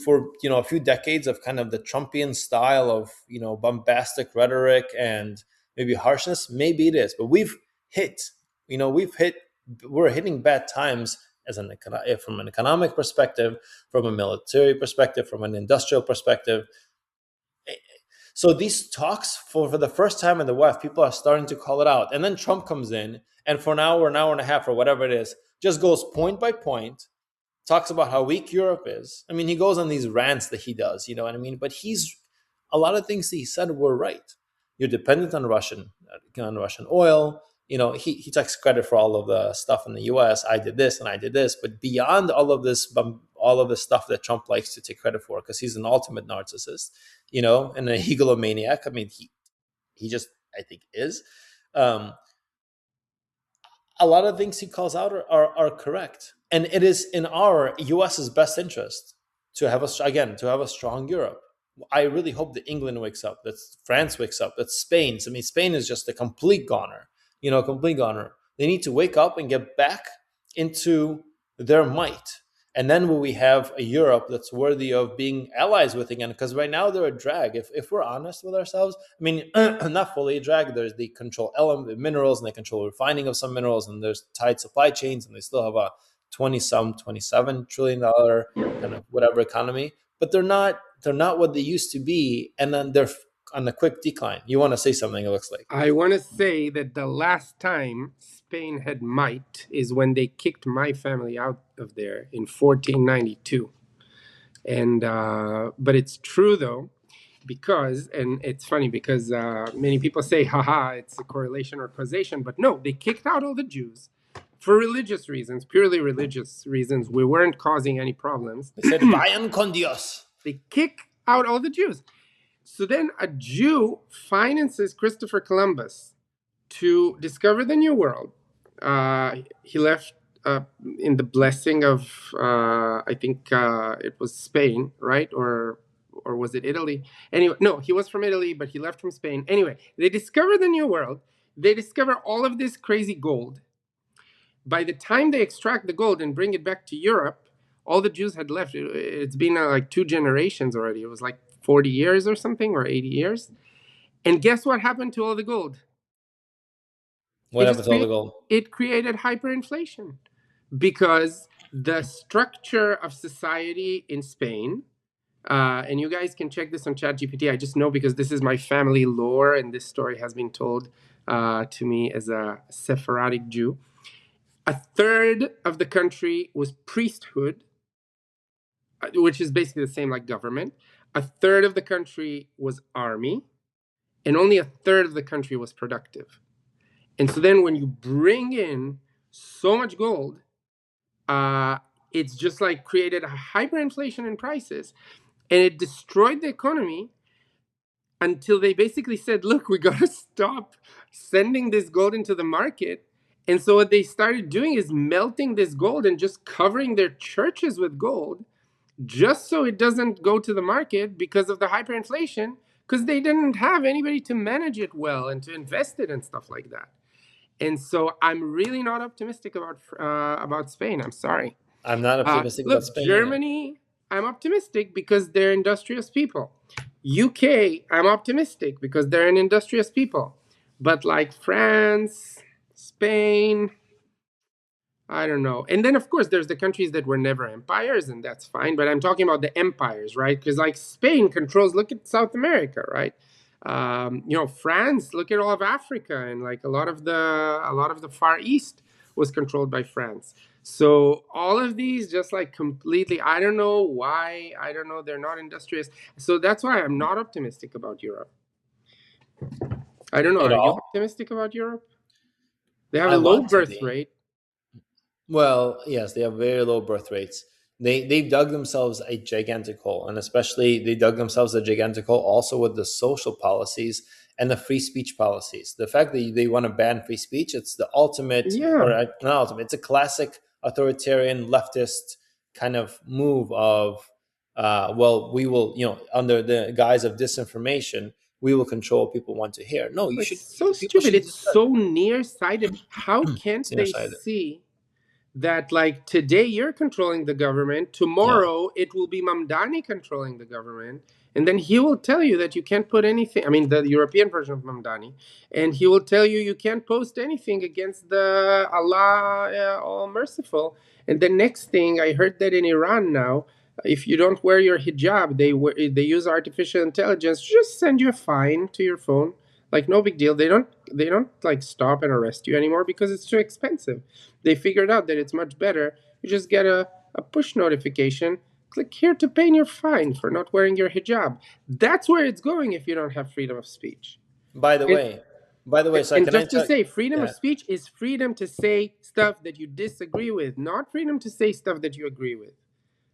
for a few decades of kind of the Trumpian style of, bombastic rhetoric and maybe harshness? Maybe it is, but we're hitting bad times from an economic perspective, from a military perspective, from an industrial perspective. So these talks, for the first time in the West, people are starting to call it out. And then Trump comes in, and for an hour and a half, or whatever it is, just goes point by point, talks about how weak Europe is. I mean, he goes on these rants that he does, you know what I mean? But he's a lot of things he said were right. You're dependent on Russian oil. You know, he takes credit for all of the stuff in the U.S. I did this and I did this, but beyond all of this stuff that Trump likes to take credit for, because he's an ultimate narcissist, you know, and a egomaniac. I mean, he just, I think, is. Um, a lot of things he calls out are correct, and it is in our US's best interest to have a strong Europe. I really hope that England wakes up, that France wakes up, that Spain. I mean, Spain is just a complete goner, you know, complete goner. They need to wake up and get back into their might. And then will we have a Europe that's worthy of being allies with again? Because right now they're a drag. If we're honest with ourselves, I mean, not fully a drag. There's the control element of minerals, and they control refining of some minerals, and there's tight supply chains, and they still have a 27 trillion dollar kind of whatever economy. But they're not what they used to be, and then they're on a quick decline. You want to say something? It looks like. I want to say that the last time Spain had might is when they kicked my family out of there in 1492. And but it's true though, because, and it's funny because many people say, haha, it's a correlation or causation, but no, they kicked out all the Jews for religious reasons, purely religious reasons. We weren't causing any problems. They said, "Vayan con Dios." They kick out all the Jews. So then a Jew finances Christopher Columbus to discover the New World. He left in the blessing of, I think it was Spain, right? Or was it Italy? Anyway, no, he was from Italy, but he left from Spain. Anyway, they discover the New World. They discover all of this crazy gold. By the time they extract the gold and bring it back to Europe, all the Jews had left. It's been like 2 generations already. It was like 40 years or something, or 80 years. And guess what happened to all the gold? What happened to all the gold? It created hyperinflation because the structure of society in Spain, and you guys can check this on ChatGPT. I just know because this is my family lore, and this story has been told to me as a Sephardic Jew. A third of the country was priesthood, which is basically the same like government. A third of the country was army, and only a third of the country was productive. And so then when you bring in so much gold, it's just like created a hyperinflation in prices, and it destroyed the economy until they basically said, look, we got to stop sending this gold into the market. And so what they started doing is melting this gold and just covering their churches with gold, just so it doesn't go to the market because of the hyperinflation, because they didn't have anybody to manage it well and to invest it and stuff like that. And so I'm really not optimistic about Spain. I'm sorry. I'm not optimistic Look, about Spain. Germany, I'm optimistic because they're industrious people. UK, I'm optimistic because they're an industrious people. But like France, Spain, I don't know. And then, of course, there's the countries that were never empires, and that's fine. But I'm talking about the empires, right? Because like Spain controls, look at South America, right? France, look at all of Africa, and like a lot of the Far East was controlled by France. So all of these just like completely, I don't know why, I don't know, they're not industrious. So that's why I'm not optimistic about Europe. I don't know, At are you all? optimistic about Europe? They have I a low want to birth be. rate. Well, yes, they have very low birth rates. They've dug themselves a gigantic hole, and especially they dug themselves a gigantic hole also with the social policies and the free speech policies. The fact that they want to ban free speech, it's the ultimate, or Yeah. not ultimate, it's a classic authoritarian leftist kind of move of, well, we will, under the guise of disinformation, we will control what people want to hear. No, you It's should. so People stupid. should It's just so nearsighted. How can't see your they side. see that like today you're controlling the government, Yeah. tomorrow it will be Mamdani controlling the government, and then he will tell you that you can't put anything, I mean the European version of Mamdani, and he will tell you you can't post anything against the Allah all merciful. And the next thing I heard that in Iran now, If you don't wear your hijab, they use artificial intelligence to just send you a fine to your phone. Like no big deal. They don't like stop and arrest you anymore because it's too expensive. They figured out that it's much better. You just get a push notification. Click here to pay your fine for not wearing your hijab. That's where it's going if you don't have freedom of speech. By the And, way, by the way, so and can I just to tell? say, freedom of Yeah, speech is freedom to say stuff that you disagree with, not freedom to say stuff that you agree with.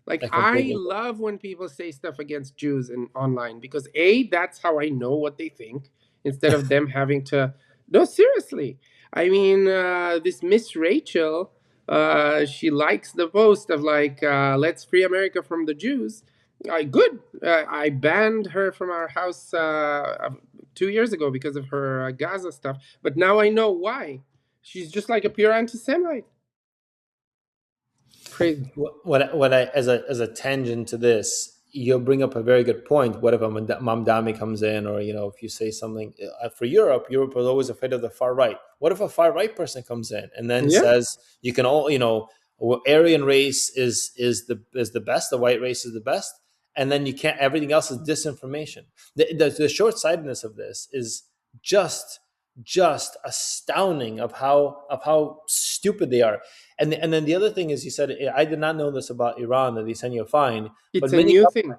Like I I completely. love when people say stuff against Jews in online because A, that's how I know what they think instead of them having to. No, seriously. I mean, this Miss Rachel, she likes the post of like, "Let's free America from the Jews." Good. I banned her from our house 2 years ago because of her Gaza stuff, but now I know why. She's just like a pure anti-Semite. Crazy. As a tangent to this, you'll bring up a very good point. What if a Mamdani comes in, or if you say something for Europe? Europe was always afraid of the far right. What if a far right person comes in and then Yeah. says you can all Aryan race is the best, the white race is the best, and then you can't. Everything else is disinformation. The short sightedness of this is just just astounding of how stupid they are. And then the other thing is, you said, I did not know this about Iran, that they send you a fine, but It's a new thing.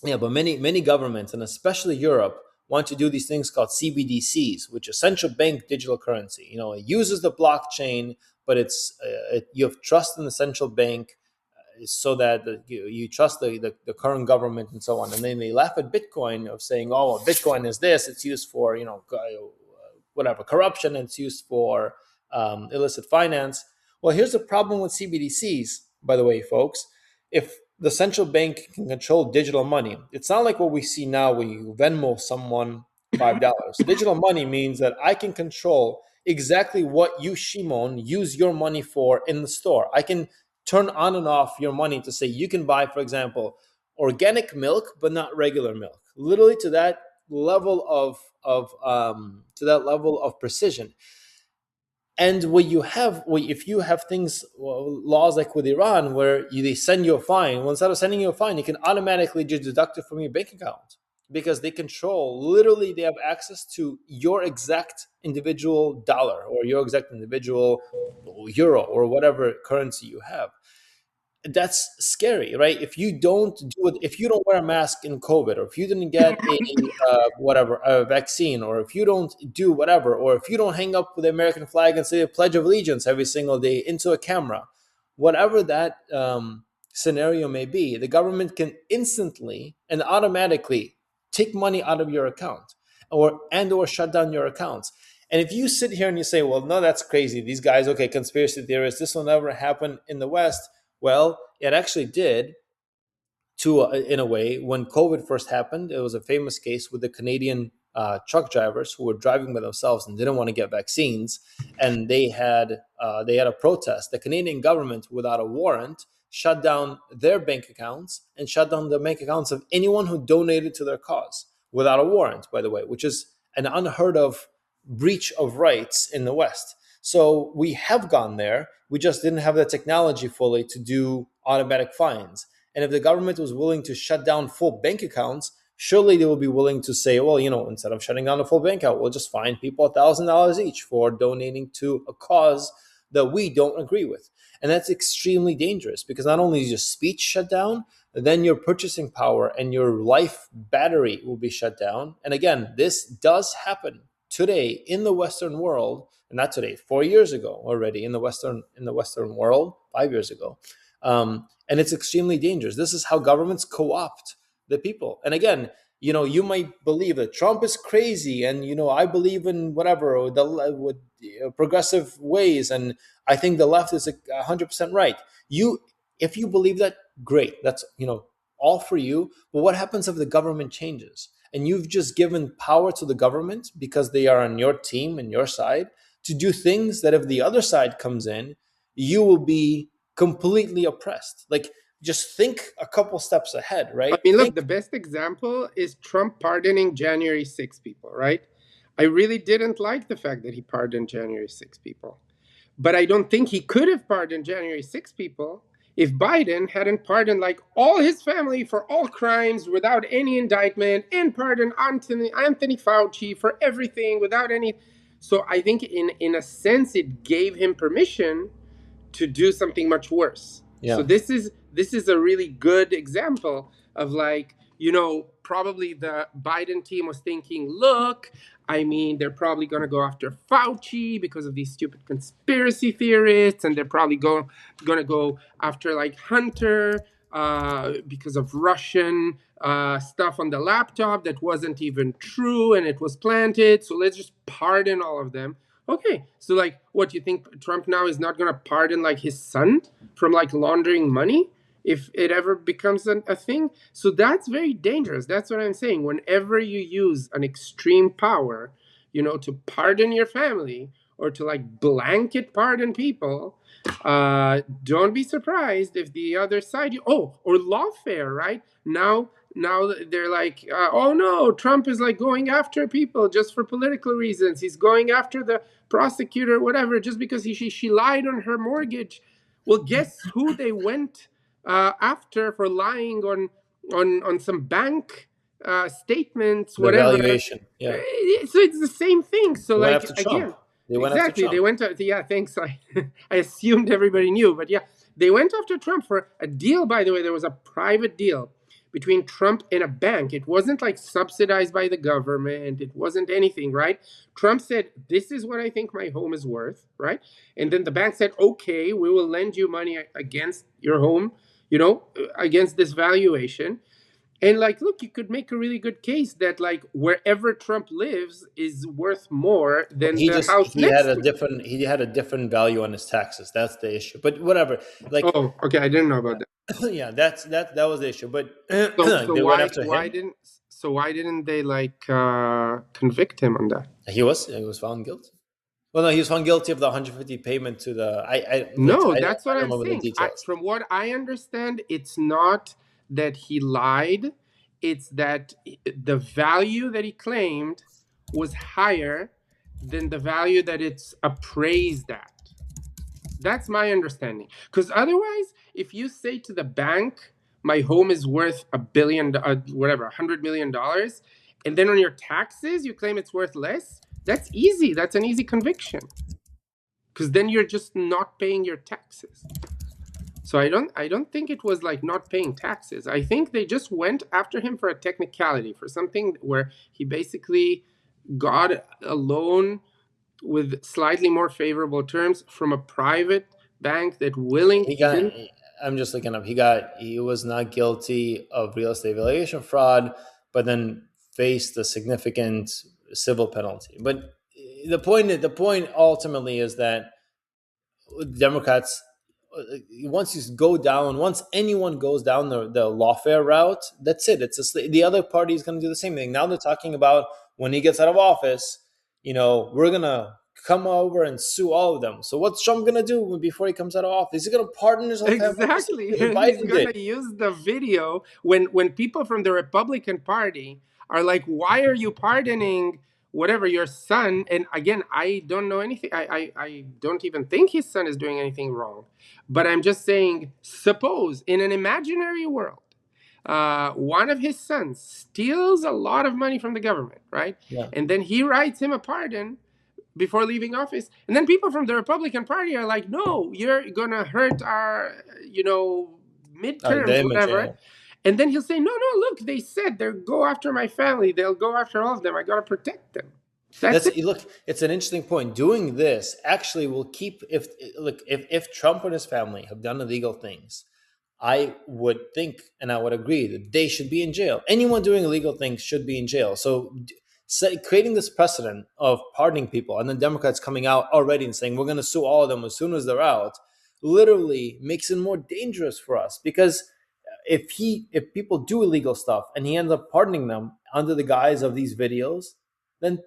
many governments, and especially Europe, want to do these things called CBDCs, which is central bank digital currency. It uses the blockchain, but you have trust in the central bank, so that you trust the current government and so on. And then they laugh at Bitcoin of saying, oh, well, Bitcoin is this, it's used for whatever corruption, and it's used for illicit finance. Well, here's the problem with CBDCs, by the way, folks. If the central bank can control digital money, it's not like what we see now where you Venmo someone $5. Digital money means that I can control exactly what you, Shimon, use your money for in the store. I can turn on and off your money to say you can buy, for example, organic milk, but not regular milk. Literally to that level of precision. And if you have things, laws like with Iran, where they send you a fine, well, instead of sending you a fine, you can automatically just deduct it from your bank account, because they control, literally, they have access to your exact individual dollar, or your exact individual euro, or whatever currency you have. That's scary, right? If you don't do it, if you don't wear a mask in COVID, or if you didn't get a vaccine, or if you don't do whatever, or if you don't hang up with the American flag and say a Pledge of Allegiance every single day into a camera, whatever that scenario may be, the government can instantly and automatically take money out of your account, or shut down your accounts. And if you sit here and you say, well, no, that's crazy, these guys, okay, conspiracy theorists, this will never happen in the West. Well, it actually did, in a way. When COVID first happened, it was a famous case with the Canadian truck drivers who were driving by themselves and didn't want to get vaccines, and they had a protest. The Canadian government, without a warrant, shut down their bank accounts and shut down the bank accounts of anyone who donated to their cause, without a warrant, by the way, which is an unheard of breach of rights in the West. So we have gone there. We just didn't have the technology fully to do automatic fines. And if the government was willing to shut down full bank accounts, surely they will be willing to say, well, instead of shutting down a full bank account, we'll just fine people $1,000 each for donating to a cause that we don't agree with. And that's extremely dangerous, because not only is your speech shut down, then your purchasing power and your life battery will be shut down. And again, this does happen today in the Western world, and not today, 4 years ago already in the Western world, 5 years ago. And it's extremely dangerous. This is how governments co-opt the people. And again, you might believe that Trump is crazy, and I believe in whatever, or with progressive ways, and I think the left is 100% right. If you believe that, great. That's all for you. But what happens if the government changes, and you've just given power to the government because they are on your team and your side to do things that, if the other side comes in, you will be completely oppressed. Like, just think a couple steps ahead, I right? mean, look, Think. the best example is Trump pardoning January 6 people, right? I really didn't like the fact that he pardoned January 6 people. But I don't think he could have pardoned January 6 people if Biden hadn't pardoned like all his family for all crimes without any indictment, and pardoned Anthony Fauci for everything without any. So I think in a sense it gave him permission to do something much worse. So Yeah. this is a really good example of, like, probably the Biden team was thinking, look, I mean, they're probably going to go after Fauci because of these stupid conspiracy theorists, and they're probably going to go after like Hunter because of Russian stuff on the laptop that wasn't even true and it was planted. So let's just pardon all of them. Okay, so like, what, you think Trump now is not going to pardon like his son from like laundering money if it ever becomes a thing? So that's very dangerous. That's what I'm saying. Whenever you use an extreme power, to pardon your family or to like blanket pardon people, don't be surprised if the other side, or lawfare, right? Now they're like, oh no, Trump is like going after people just for political reasons. He's going after the prosecutor, whatever, just because she lied on her mortgage. Well, guess who they went after for lying on some bank statements, The whatever. valuation. Yeah. So it's the same thing. So They went like after Trump. again, They went after exactly, they Trump. went to, yeah, thanks. I assumed everybody knew, but yeah, they went after Trump for a deal. By the way, there was a private deal between Trump and a bank. It wasn't like subsidized by the government. It wasn't anything, right? Trump said, this is what I think my home is worth, right? And then the bank said, okay, we will lend you money against your home, against this valuation. And like, look, you could make a really good case that like wherever Trump lives is worth more than He the just house next to him. he had a different value on his taxes. That's the issue. But whatever. Like, Oh, okay, I didn't know about that. yeah, that was the issue. But So they went why after why him. didn't so why didn't they like convict him on that? He was found guilty. Well, no, he was found guilty of the 150 payment to the. No, I that's what don't I'm remember the saying. details. From what I understand, it's not that he lied, it's that the value that he claimed was higher than the value that it's appraised at. That's my understanding. Because otherwise, if you say to the bank, my home is worth whatever, $100 million, and then on your taxes you claim it's worth less, that's easy. That's an easy conviction. Because then you're just not paying your taxes. So I don't think it was like not paying taxes. I think they just went after him for a technicality, for something where he basically got a loan with slightly more favorable terms from a private bank that willing He got. didn't. I'm just looking up. He was not guilty of real estate valuation fraud, but then faced a significant civil penalty. But the point ultimately is that Democrats, once anyone goes down the lawfare route, that's it. The other party is going to do the same thing. Now they're talking about when he gets out of office, we're going to come over and sue all of them. So what's Trump going to do before he comes out of office? He's going to pardon his whole family, just Exactly. like And he's Biden did. gonna use the video when people from the Republican Party are like, why are you pardoning whatever your son? And again, I don't know anything. I don't even think his son is doing anything wrong. But I'm just saying, suppose in an imaginary world, one of his sons steals a lot of money from the government, right? Yeah. And then he writes him a pardon before leaving office. And then people from the Republican Party are like, no, you're going to hurt our, midterms, Damage, whatever. yeah. And then he'll say, no, no, look, they said they'll go after my family. They'll go after all of them. I got to protect them. That's it. Look, it's an interesting point. Doing this actually will keep if Trump and his family have done illegal things, I would think and I would agree that they should be in jail. Anyone doing illegal things should be in jail. So creating this precedent of pardoning people and then Democrats coming out already and saying we're going to sue all of them as soon as they're out literally makes it more dangerous for us, because if people do illegal stuff and he ends up pardoning them under the guise of these videos, then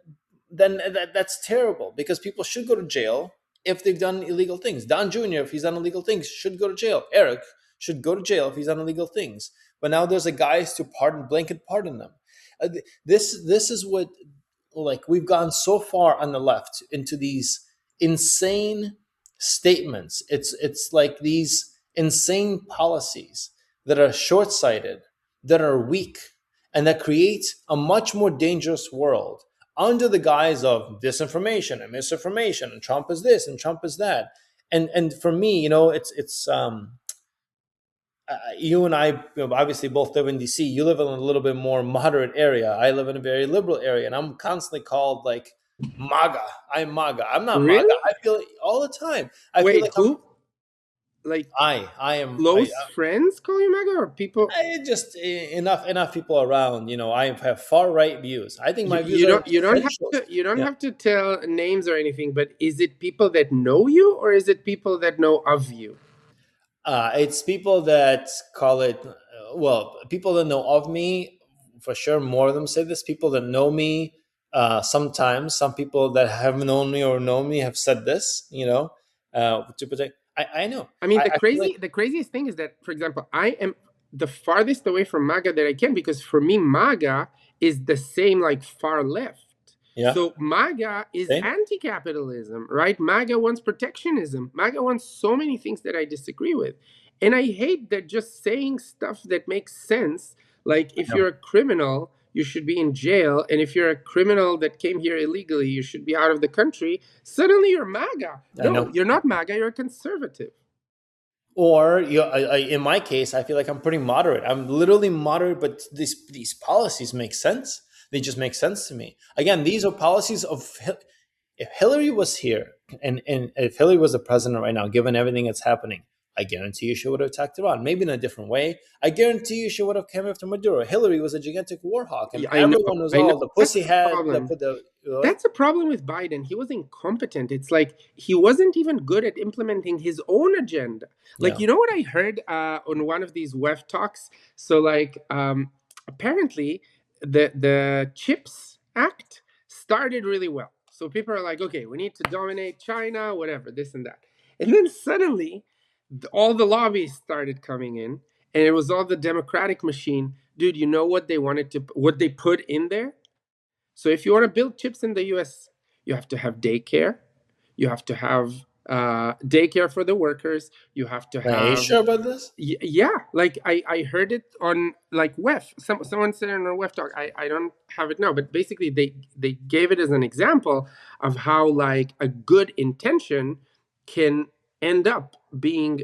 that's terrible, because people should go to jail if they've done illegal things. Don Jr., if he's done illegal things, should go to jail. Eric should go to jail if he's done illegal things. But now there's a guise to blanket pardon them. This is what, like, we've gone so far on the left into these insane statements. It's like these insane policies that are short sighted, that are weak, and that create a much more dangerous world under the guise of disinformation and misinformation, and Trump is this and Trump is that. And for me, it's you and I, obviously both live in DC. You live in a little bit more moderate area. I live in a very liberal area, and I'm constantly called like MAGA. I'm MAGA. I'm not MAGA. Really? I feel all the time. I feel Wait, like I'm. who? Like I am. close friends call you MAGA or people? Just enough people around. I have far right views. I think You, my views you are don't you don't have essential. to you don't Yeah. have to tell names or anything, but is it people that know you or is it people that know of you? It's people that call it, well, people that know of me, for sure, more of them say this. People that know me, sometimes, some people that haven't known me or know me have said this, to protect. I know. I mean, I feel like, the craziest thing is that, for example, I am the farthest away from MAGA that I can because for me, MAGA is the same like far left. yeah, So MAGA is same. anti-capitalism, right? MAGA wants protectionism. MAGA wants so many things that I disagree with, and I hate that just saying stuff that makes sense. Like if Yeah, you're a criminal, you should be in jail, and if you're a criminal that came here illegally, you should be out of the country. Suddenly you're MAGA. I No, know. you're not MAGA. You're a conservative. Or in my case, I feel like I'm pretty moderate. I'm literally moderate, but these policies make sense. They just make sense to me. Again, these are policies of, if Hillary was here, and if Hillary was the president right now, given everything that's happening, I guarantee you she would have attacked Iran, maybe in a different way. I guarantee you she would have come after Maduro. Hillary was a gigantic war hawk, and Yeah, everyone knows I know. all the That's pussy the hat that problem. put the. That's a problem with Biden. He was incompetent. It's like he wasn't even good at implementing his own agenda. Like, Yeah, you know what I heard on one of these WEF talks? So, like, apparently, the Chips Act started really well. So people are like, okay, we need to dominate China, whatever, this and that. And then suddenly, all the lobbies started coming in, and it was all the Democratic machine. Dude, you know what they wanted to, what they put in there? So if you want to build chips in the US, you have to have daycare. You have to have daycare for the workers. You have to are you have sure about this? yeah, like I heard it on like WEF. Someone said it on a WEF talk. I don't have it now, but basically they gave it as an example of how like a good intention can end up being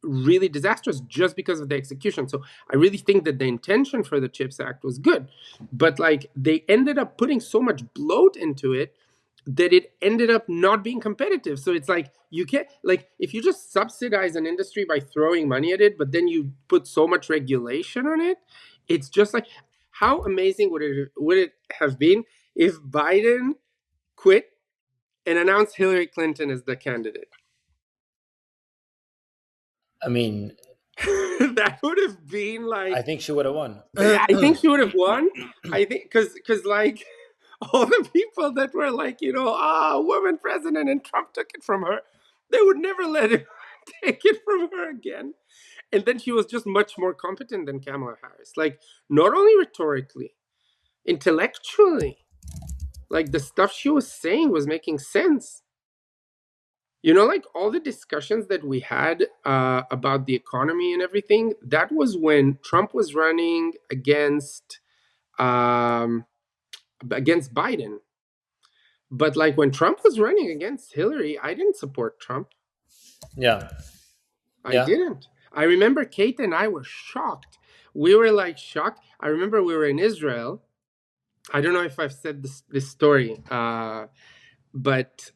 really disastrous just because of the execution. So I really think that the intention for the Chips Act was good, but like they ended up putting so much bloat into it that it ended up not being competitive. So it's like you can't, like if you just subsidize an industry by throwing money at it, but then you put so much regulation on it, it's just like how amazing would it have been if Biden quit and announced Hillary Clinton as the candidate? I mean, That would have been I like think she would have won. I think she would have won. I think because like all the people that were like, woman president and Trump took it from her, they would never let him take it from her again. And then she was just much more competent than Kamala Harris. Like not only rhetorically, intellectually, like the stuff she was saying was making sense. Like all the discussions that we had about the economy and everything, that was when Trump was running um, against Biden. But like when Trump was running against Hillary, I didn't support Trump. Yeah, I yeah. didn't. I remember Kate and I were shocked. We were like shocked. I remember we were in Israel. I don't know if I've said this story, but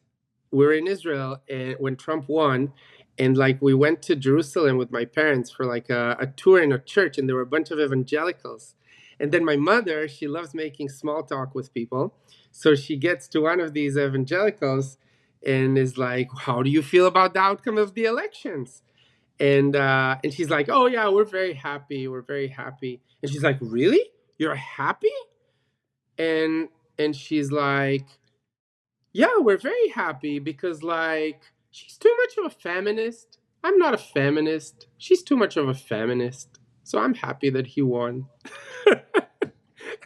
we were in Israel and when Trump won, and like we went to Jerusalem with my parents for like a tour in a church, and there were a bunch of evangelicals. And then my mother, she loves making small talk with people, so she gets to one of these evangelicals and is like, "How do you feel about the outcome of the elections?" And she's like, "Oh yeah, we're very happy. We're very happy." And she's like, "Really? You're happy?" And she's like, yeah, we're very happy because, like, she's too much of a feminist. I'm not a feminist. She's too much of a feminist. So I'm happy that he won.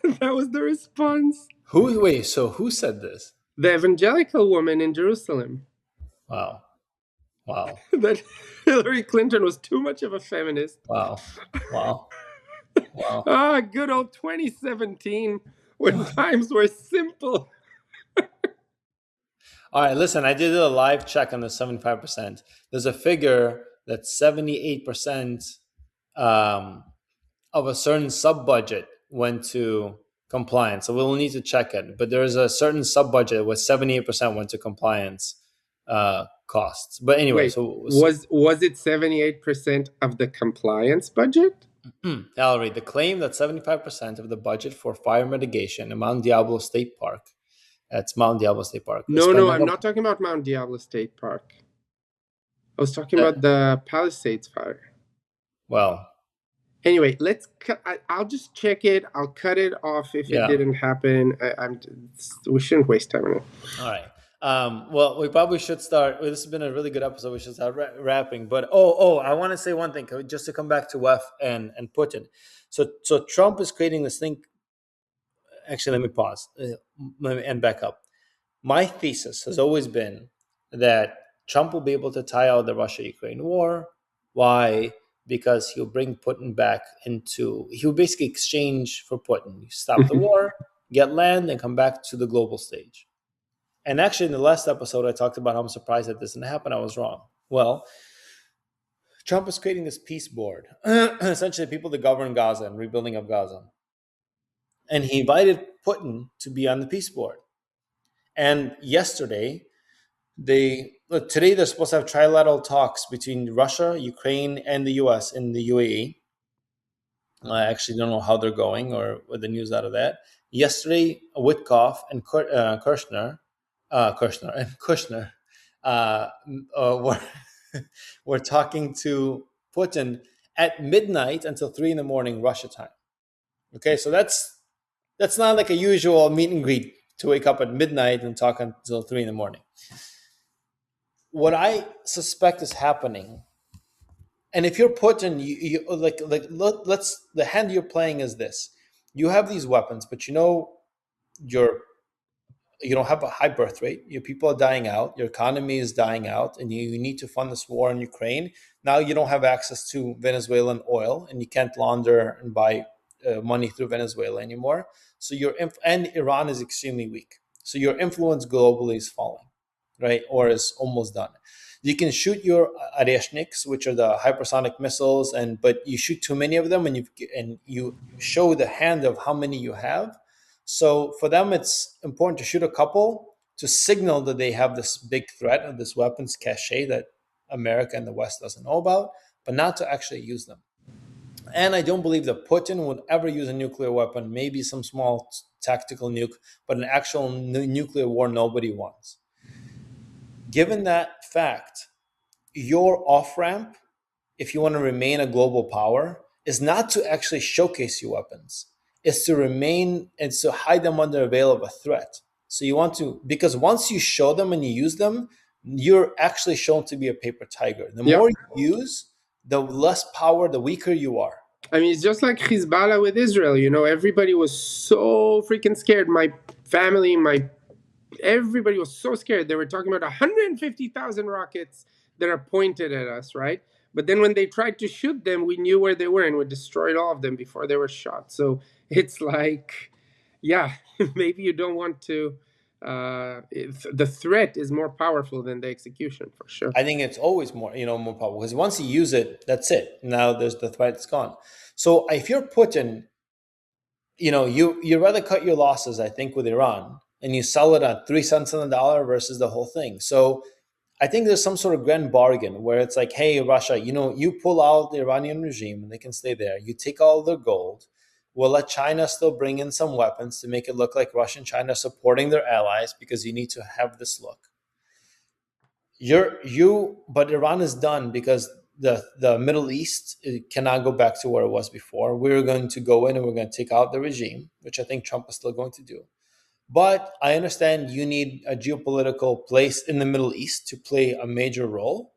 That was the response. Who? Wait. So who said this? The evangelical woman in Jerusalem. Wow. Wow. that Hillary Clinton was too much of a feminist. Wow. Wow. Wow. Ah, good old 2017 when times were simple. All right, listen, I did a live check on the 75%. There's a figure that 78% um, of a certain sub budget went to compliance. So we'll need to check it. But there's a certain sub budget where 78% went to compliance costs. But anyway, Wait, was it 78% of the compliance budget? Valerie, the claim that 75% of the budget for fire mitigation in Mount Diablo State Park, that's Mount Diablo State Park, is No, spent no, on I'm not talking about Mount Diablo State Park. I was talking about the Palisades fire. well, Anyway, let's. I'll just check it. I'll cut it off if it yeah. didn't happen. We shouldn't waste time on it. All right. Well, we probably should start. This has been a really good episode. We should start wrapping. But I want to say one thing, just to come back to WEF and Putin. So Trump is creating this thing. Actually, let me pause. And back up. My thesis has always been that Trump will be able to tie out the Russia-Ukraine war. Why? Because he'll bring Putin back he'll basically exchange for Putin. Stop the war, get land, and come back to the global stage. And actually, in the last episode, I talked about how I'm surprised that this didn't happen. I was wrong. Well, Trump is creating this peace board, essentially people to govern Gaza and rebuilding of Gaza. And he invited Putin to be on the peace board. And yesterday, today they're supposed to have trilateral talks between Russia, Ukraine, and the U.S. in the UAE. I actually don't know how they're going or what the news out of that. Yesterday, Witkoff and Kushner were talking to Putin at midnight until 3 a.m. Russia time. Okay, so that's not like a usual meet and greet to wake up at midnight and talk until 3 a.m. What I suspect is happening, and if you're Putin, let's the hand you're playing is this: you have these weapons, but you don't have a high birth rate. Your people are dying out. Your economy is dying out, and you need to fund this war in Ukraine. Now you don't have access to Venezuelan oil, and you can't launder and buy money through Venezuela anymore. So and Iran is extremely weak. So your influence globally is falling, right, or is almost done. You can shoot your Oreshniks, which are the hypersonic missiles, but you shoot too many of them, and you show the hand of how many you have. So for them, it's important to shoot a couple to signal that they have this big threat of this weapons cache that America and the West doesn't know about, but not to actually use them. And I don't believe that Putin would ever use a nuclear weapon, maybe some small tactical nuke, but an actual nuclear war nobody wants. Given that fact, your off-ramp, if you want to remain a global power, is not to actually showcase your weapons. It's to remain and to hide them under a veil of a threat. So you want to, because once you show them and you use them, you're actually shown to be a paper tiger. The more you use, the less power, the weaker you are. I mean, it's just like Hezbollah with Israel. Everybody was so freaking scared. My family, everybody was so scared. They were talking about 150,000 rockets that are pointed at us, right? But then when they tried to shoot them, we knew where they were and we destroyed all of them before they were shot. So it's like, yeah, maybe you don't want to. The threat is more powerful than the execution, for sure. I think it's always more powerful, because once you use it, that's it. Now there's the threat, it's gone. So if you're Putin, you rather cut your losses, I think, with Iran, and you sell it at 3 cents on the dollar versus the whole thing. So I think there's some sort of grand bargain where it's like, hey, Russia, you pull out the Iranian regime and they can stay there. You take all their gold. We'll let China still bring in some weapons to make it look like Russia and China are supporting their allies, because you need to have this look. But Iran is done, because the Middle East cannot go back to where it was before. We're going to go in and we're going to take out the regime, which I think Trump is still going to do. But I understand you need a geopolitical place in the Middle East to play a major role.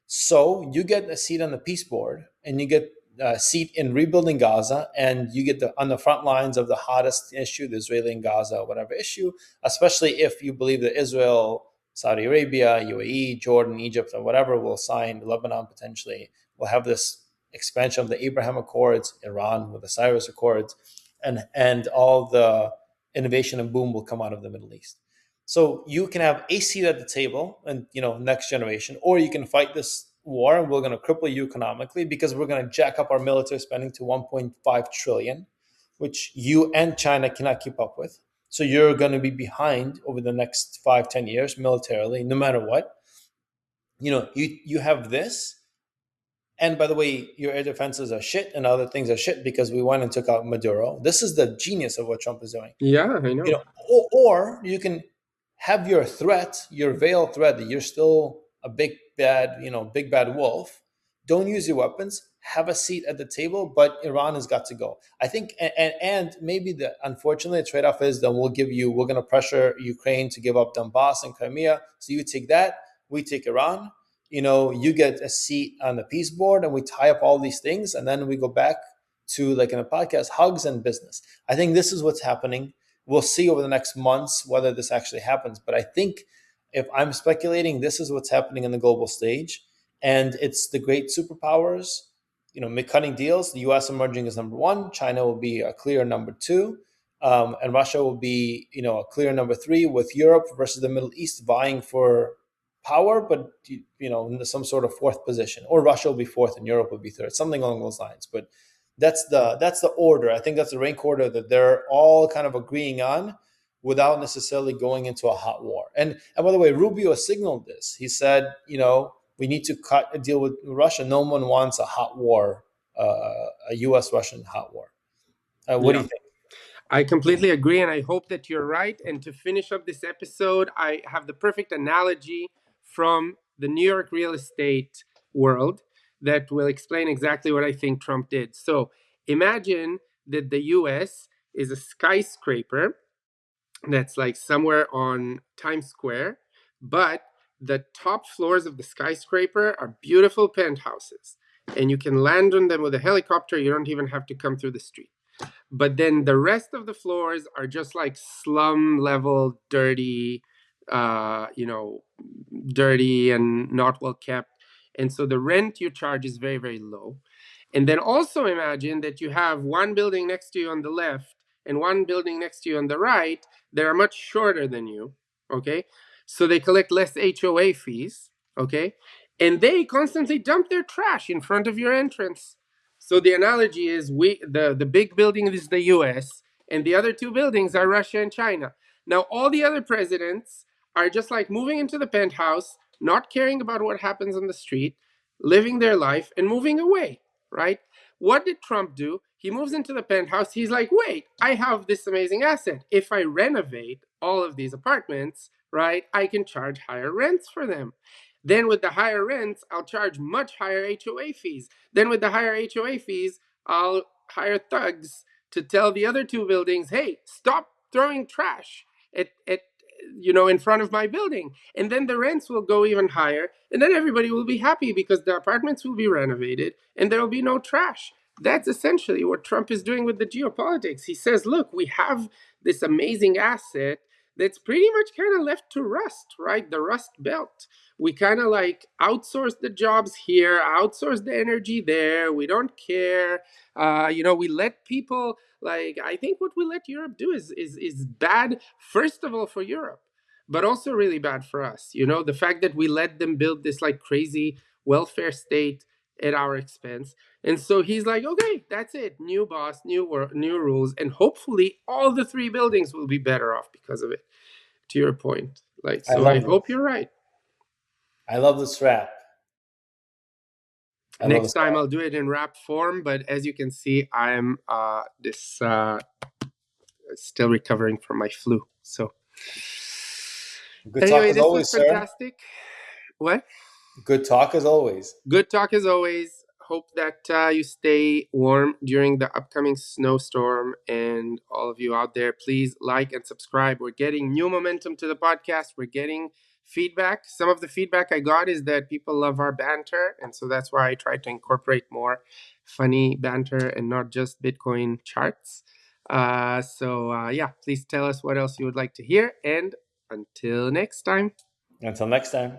So you get a seat on the peace board, and you get a seat in rebuilding Gaza, and you get on the front lines of the hottest issue, the Israeli and Gaza, whatever issue, especially if you believe that Israel Saudi Arabia, UAE, Jordan, Egypt, or whatever will sign, Lebanon potentially will have this expansion of the Abraham Accords, Iran with the Cyrus Accords, and all the innovation and boom will come out of the Middle East. So you can have a seat at the table, and next generation, or you can fight this war, and we're going to cripple you economically because we're going to jack up our military spending to 1.5 trillion, which you and China cannot keep up with. So you're going to be behind over the next 5-10 years militarily, no matter what. You have this, and by the way, your air defenses are shit, and other things are shit because we went and took out Maduro. This is the genius of what Trump is doing. Yeah, I know. Or you can have your threat, your veiled threat that you're still a big bad wolf. Don't use your weapons. Have a seat at the table, but Iran has got to go. I think, and maybe the unfortunately the trade off is that we're going to pressure Ukraine to give up Donbass and Crimea. So you take that, we take Iran. You get a seat on the peace board, and we tie up all these things, and then we go back to, like in a podcast, hugs and business. I think this is what's happening. We'll see over the next months whether this actually happens. But I think, if I'm speculating, this is what's happening in the global stage. And it's the great superpowers, cutting deals. The US emerging as number one. China will be a clear number two. And Russia will be, a clear number three, with Europe versus the Middle East vying for power, but in some sort of fourth position. Or Russia will be fourth and Europe will be third, something along those lines. But that's the order. I think that's the rank order that they're all kind of agreeing on, without necessarily going into a hot war. And by the way, Rubio signaled this. He said, we need to cut a deal with Russia. No one wants a hot war, a U.S.-Russian hot war. What do Yeah. you think? I completely agree, and I hope that you're right. And to finish up this episode, I have the perfect analogy from the New York real estate world that will explain exactly what I think Trump did. So imagine that the US is a skyscraper that's like somewhere on Times Square, but the top floors of the skyscraper are beautiful penthouses, and you can land on them with a helicopter. You don't even have to come through the street. But then the rest of the floors are just like slum level, dirty, dirty and not well kept. And so the rent you charge is very, very low. And then also imagine that you have one building next to you on the left and one building next to you on the right that are much shorter than you. Okay. So they collect less HOA fees. Okay. And they constantly dump their trash in front of your entrance. So the analogy is the big building is the US and the other two buildings are Russia and China. Now all the other presidents are just like moving into the penthouse, not caring about what happens on the street, living their life and moving away, right? What did Trump do? He moves into the penthouse. He's like, wait, I have this amazing asset. If I renovate all of these apartments, right, I can charge higher rents for them. Then with the higher rents, I'll charge much higher HOA fees. Then with the higher HOA fees, I'll hire thugs to tell the other two buildings, hey, stop throwing trash at in front of my building. And then the rents will go even higher, and then everybody will be happy because the apartments will be renovated and there will be no trash. That's essentially what Trump is doing with the geopolitics. He says, look, we have this amazing asset that's pretty much kind of left to rust, right? The rust belt. We kind of like outsource the jobs here, outsource the energy there. We don't care. We let people, like, I think what we let Europe do is bad, first of all, for Europe, but also really bad for us. The fact that we let them build this like crazy welfare state at our expense. And so he's like, okay, that's it. New boss, new rules. And hopefully all the three buildings will be better off because of it, to your point. Like, I so I love hope this. you're right. I love this rap. I love Next this time rap. I'll do it in rap form, but as you can see, I'm this still recovering from my flu. So Good talk anyway, as this was always, sir. fantastic. What? Good talk as always. Good talk as always. Hope that you stay warm during the upcoming snowstorm. And all of you out there, please like and subscribe. We're getting new momentum to the podcast. We're getting feedback. Some of the feedback I got is that people love our banter. And so that's why I try to incorporate more funny banter and not just Bitcoin charts. Yeah, please tell us what else you would like to hear. And until next time. Until next time.